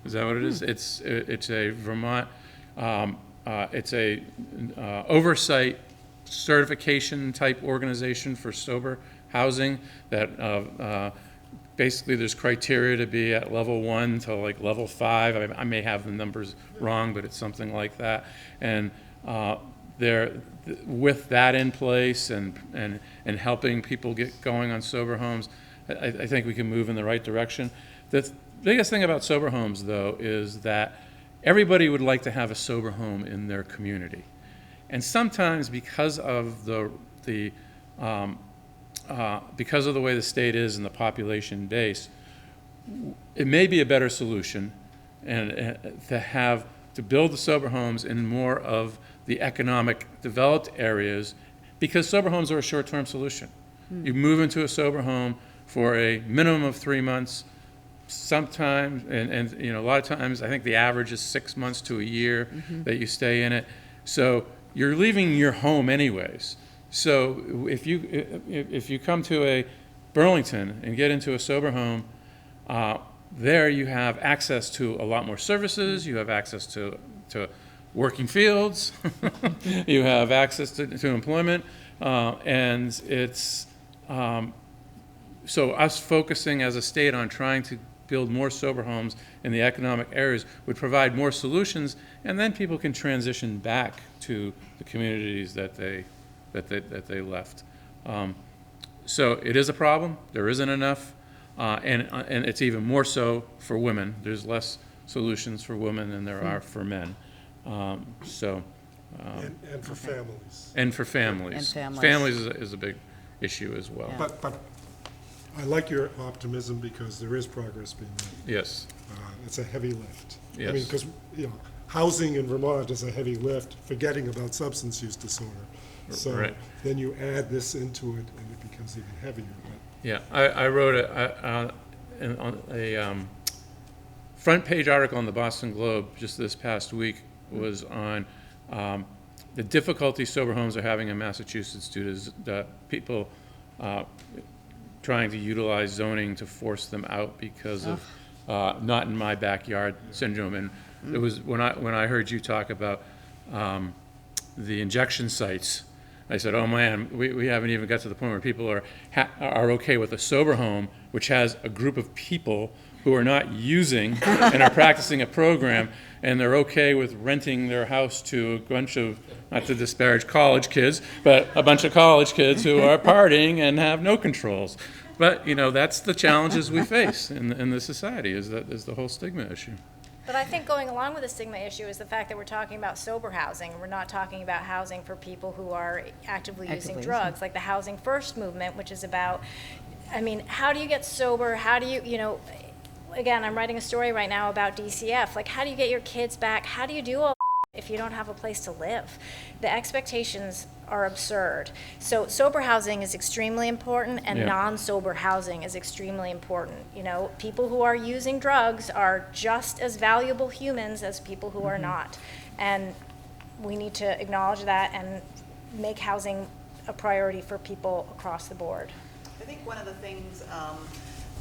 Speaker 8: that what it is? It's a Vermont, it's a oversight certification type organization for sober housing that basically there's criteria to be at level 1 to like level 5. I may have the numbers wrong, but it's something like that. And with that in place and helping people get going on sober homes, I think we can move in the right direction. The biggest thing about sober homes, though, is that everybody would like to have a sober home in their community. And sometimes because of the way the state is and the population base, it may be a better solution and to build the sober homes in more of the economic developed areas, because sober homes are a short-term solution. You move into a sober home for a minimum of 3 months, sometimes, and a lot of times, I think the average is 6 months to a year that you stay in it. So you're leaving your home anyways. So if you come to a Burlington and get into a sober home, there you have access to a lot more services. You have access to working fields. You have access to employment, and it's so us focusing as a state on trying to build more sober homes in the economic areas would provide more solutions, and then people can transition back to the communities that they left. So it is a problem. There isn't enough, and it's even more so for women. There's less solutions for women than there are for men.
Speaker 6: And for families.
Speaker 8: And for families.
Speaker 2: And families.
Speaker 8: Families is a big issue as well.
Speaker 2: Yeah.
Speaker 6: But I like your optimism because there is progress being made.
Speaker 8: Yes.
Speaker 6: It's a heavy lift.
Speaker 8: Yes.
Speaker 6: I mean, because, housing in Vermont is a heavy lift, forgetting about substance use disorder. So
Speaker 8: Right.
Speaker 6: then you add this into it and it becomes even heavier.
Speaker 8: Yeah, I wrote a front page article in the Boston Globe just this past week was on the difficulty sober homes are having in Massachusetts due to the people trying to utilize zoning to force them out because of not in my backyard syndrome. And it was when I heard you talk about the injection sites, I said, oh man, we haven't even got to the point where people are okay with a sober home, which has a group of people who are not using and are practicing a program, and they're okay with renting their house to a bunch of, not to disparage college kids, but a bunch of college kids who are partying and have no controls. But, that's the challenges we face in the society, is the whole stigma issue.
Speaker 7: But I think going along with the stigma issue is the fact that we're talking about sober housing, and we're not talking about housing for people who are actively using drugs, like the Housing First movement, which is about, how do you get sober? How do you, again, I'm writing a story right now about DCF. Like, how do you get your kids back? How do you do all if you don't have a place to live? The expectations are absurd. So sober housing is extremely important, and non-sober housing is extremely important. People who are using drugs are just as valuable humans as people who are not. And we need to acknowledge that and make housing a priority for people across the board.
Speaker 3: I think one of the things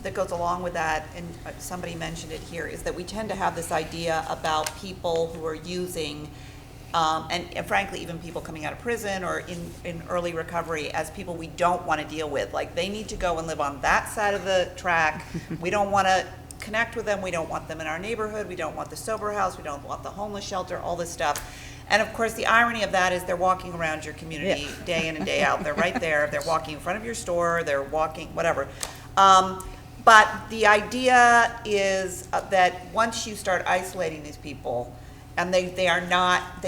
Speaker 3: that goes along with that, and somebody mentioned it here, is that we tend to have this idea about people who are using, and frankly, even people coming out of prison or in early recovery, as people we don't want to deal with. Like, they need to go and live on that side of the track. We don't want to connect with them. We don't want them in our neighborhood. We don't want the sober house. We don't want the homeless shelter, all this stuff. And of course, the irony of that is they're walking around your community day in and day out. They're right there. They're walking in front of your store. They're walking, whatever. But the idea is that once you start isolating these people, and they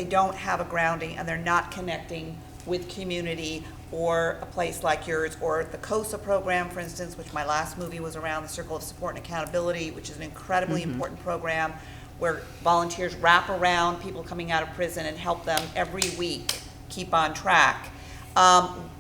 Speaker 3: don't have a grounding, and they're not connecting with community or a place like yours, or the COSA program, for instance, which my last movie was around, the Circle of Support and Accountability, which is an incredibly important program where volunteers wrap around people coming out of prison and help them every week keep on track.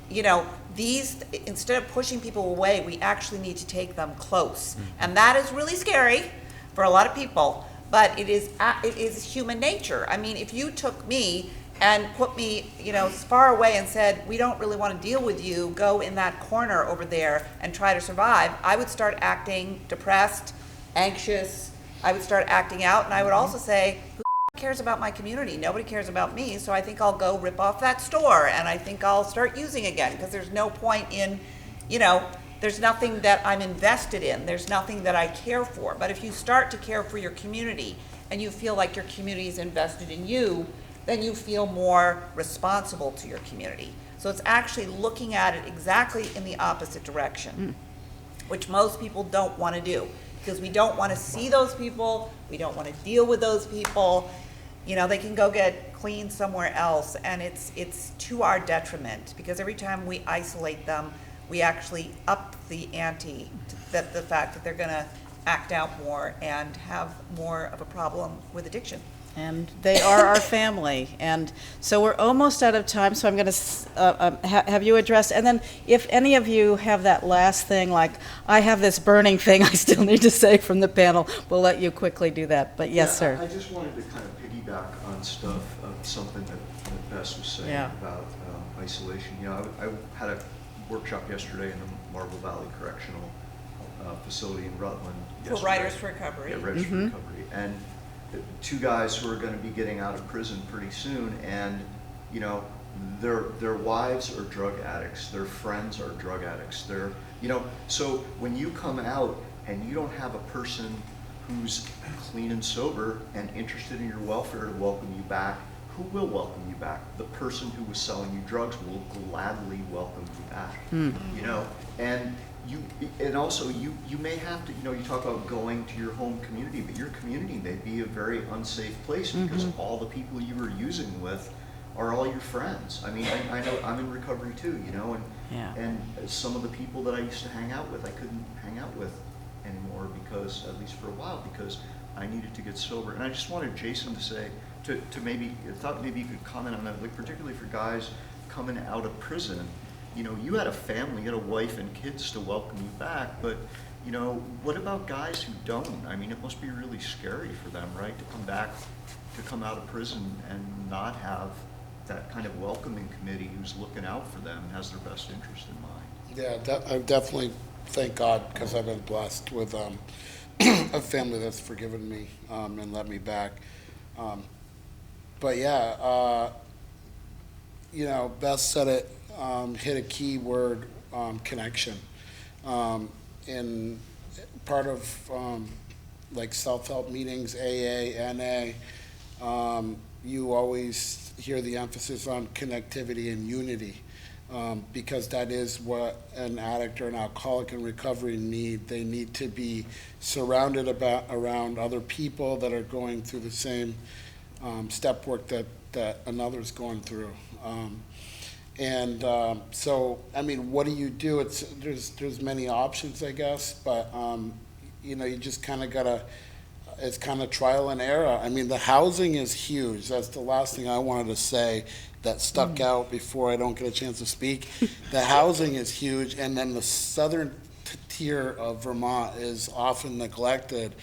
Speaker 3: You know, these, instead of pushing people away, we actually need to take them close. And that is really scary for a lot of people, but it is human nature. I mean, if you took me and put me, you know, far away and said, we don't really want to deal with you, go in that corner over there and try to survive, I would start acting depressed, anxious, I would start acting out, and I would also say, who cares about my community? Nobody cares about me, so I think I'll go rip off that store, and I think I'll start using again, because there's no point in, you know, there's nothing that I'm invested in, there's nothing that I care for. But if you start to care for your community, and you feel like your community is invested in you, then you feel more responsible to your community. So it's actually looking at it exactly in the opposite direction, which most people don't want to do, because we don't want to see those people, we don't want to deal with those people. You know, they can go get clean somewhere else, and it's to our detriment, because every time we isolate them, we actually up the ante, that the fact that they're going to act out more and have more of a problem with addiction.
Speaker 2: And they are our family. And so we're almost out of time, so I'm going to have you address. And then if any of you have that last thing, like, I have this burning thing I still need to say from the panel, we'll let you quickly do that. But yes, sir.
Speaker 10: I just wanted to kind of piggyback on stuff, something that Bess was saying about isolation. You know, I had a workshop yesterday in the Marble Valley Correctional Facility in Rutland.
Speaker 3: For Writers for Recovery.
Speaker 10: Yeah, Writers for Recovery. And two guys who are going to be getting out of prison pretty soon, and you know, their wives are drug addicts, their friends are drug addicts. They're, you know, so when you come out and you don't have a person who's clean and sober and interested in your welfare to welcome you back, who will welcome you back? The person who was selling you drugs will gladly welcome you back. You know, and also you may have to, you know, you talk about going to your home community, but your community may be a very unsafe place because all the people you were using with are all your friends. I mean, I know I'm in recovery too, you know, and some of the people that I used to hang out with, I couldn't hang out with anymore because, at least for a while, because I needed to get sober. And I just wanted Jason to say, to maybe, I thought maybe you could comment on that, like particularly for guys coming out of prison. You know, you had a family, you had a wife and kids to welcome you back, but, you know, what about guys who don't? I mean, it must be really scary for them, right, to come back, to come out of prison and not have that kind of welcoming committee who's looking out for them and has their best interest in mind.
Speaker 5: Yeah, I definitely thank God, because I've been blessed with a family that's forgiven me and let me back. But yeah, you know, Beth said it, hit a key word, connection. In part of like self-help meetings, AA, NA, you always hear the emphasis on connectivity and unity, because that is what an addict or an alcoholic in recovery need. They need to be surrounded around other people that are going through the same step work that another's going through. So, I mean, what do you do? There's many options, I guess, but, you know, you just kind of gotta, it's kind of trial and error. I mean, the housing is huge. That's the last thing I wanted to say that stuck out before I don't get a chance to speak. The housing is huge, and then the southern tier of Vermont is often neglected,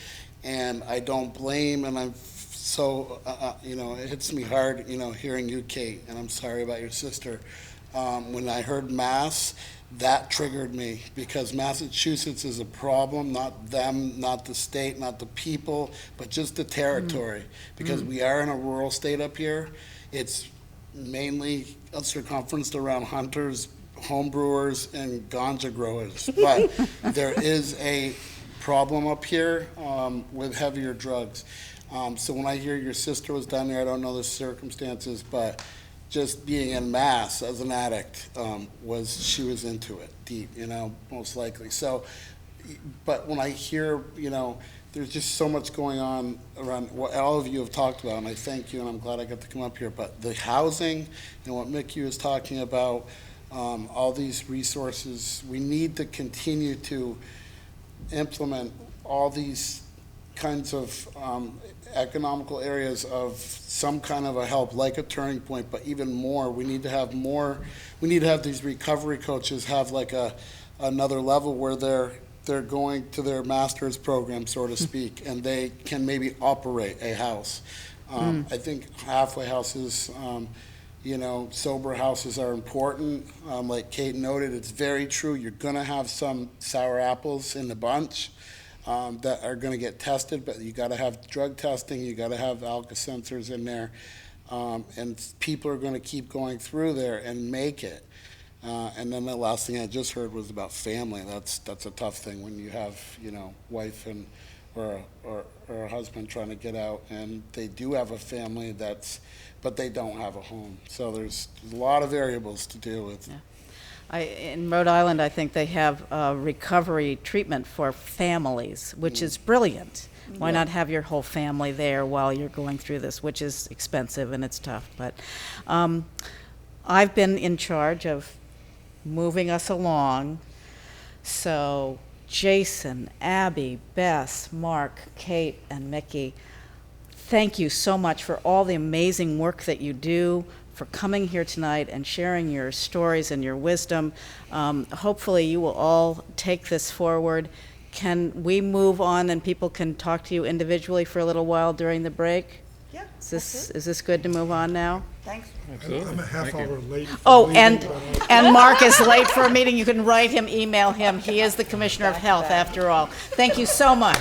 Speaker 5: and I don't blame, and I'm so, you know, it hits me hard, you know, hearing you, Kate, and I'm sorry about your sister. When I heard Mass, that triggered me, because Massachusetts is a problem, not them, not the state, not the people, but just the territory. Because we are in a rural state up here. It's mainly circumferenced around hunters, homebrewers, and ganja growers. But there is a problem up here with heavier drugs. So when I hear your sister was down there, I don't know the circumstances, but just being in Mass as an addict, she was into it deep, most likely. So, but when I hear, there's just so much going on around what all of you have talked about, and I thank you, and I'm glad I got to come up here. But the housing and what Mickey was talking about, all these resources, we need to continue to implement all these kinds of economical areas of some kind of a help, like a Turning Point, but even more. We need to have these recovery coaches have like another level where they're going to their master's program, so to speak, and they can maybe operate a house. I think halfway houses, sober houses are important. Like Kate noted, it's very true. You're going to have some sour apples in the bunch that are going to get tested, but you got to have drug testing. You got to have Alka-Sensors in there, and people are going to keep going through there and make it. And then the last thing I just heard was about family. That's a tough thing when you have, wife or a husband trying to get out, and they do have a family but they don't have a home. So there's a lot of variables to deal with.
Speaker 2: Yeah. In Rhode Island, I think they have recovery treatment for families, which is brilliant. Why not have your whole family there while you're going through this, which is expensive and it's tough. But I've been in charge of moving us along. So Jason, Abby, Bess, Mark, Kate, and Mickey, thank you so much for all the amazing work that you do, for coming here tonight and sharing your stories and your wisdom. Hopefully you will all take this forward. Can we move on and people can talk to you individually for a little while during the break?
Speaker 3: Yeah.
Speaker 2: Is this good to move on now?
Speaker 3: Thanks.
Speaker 6: I'm a half hour late.
Speaker 2: Oh, and Mark is late for a meeting. You can write him, email him. He is the Commissioner of Health after all. Thank you so much.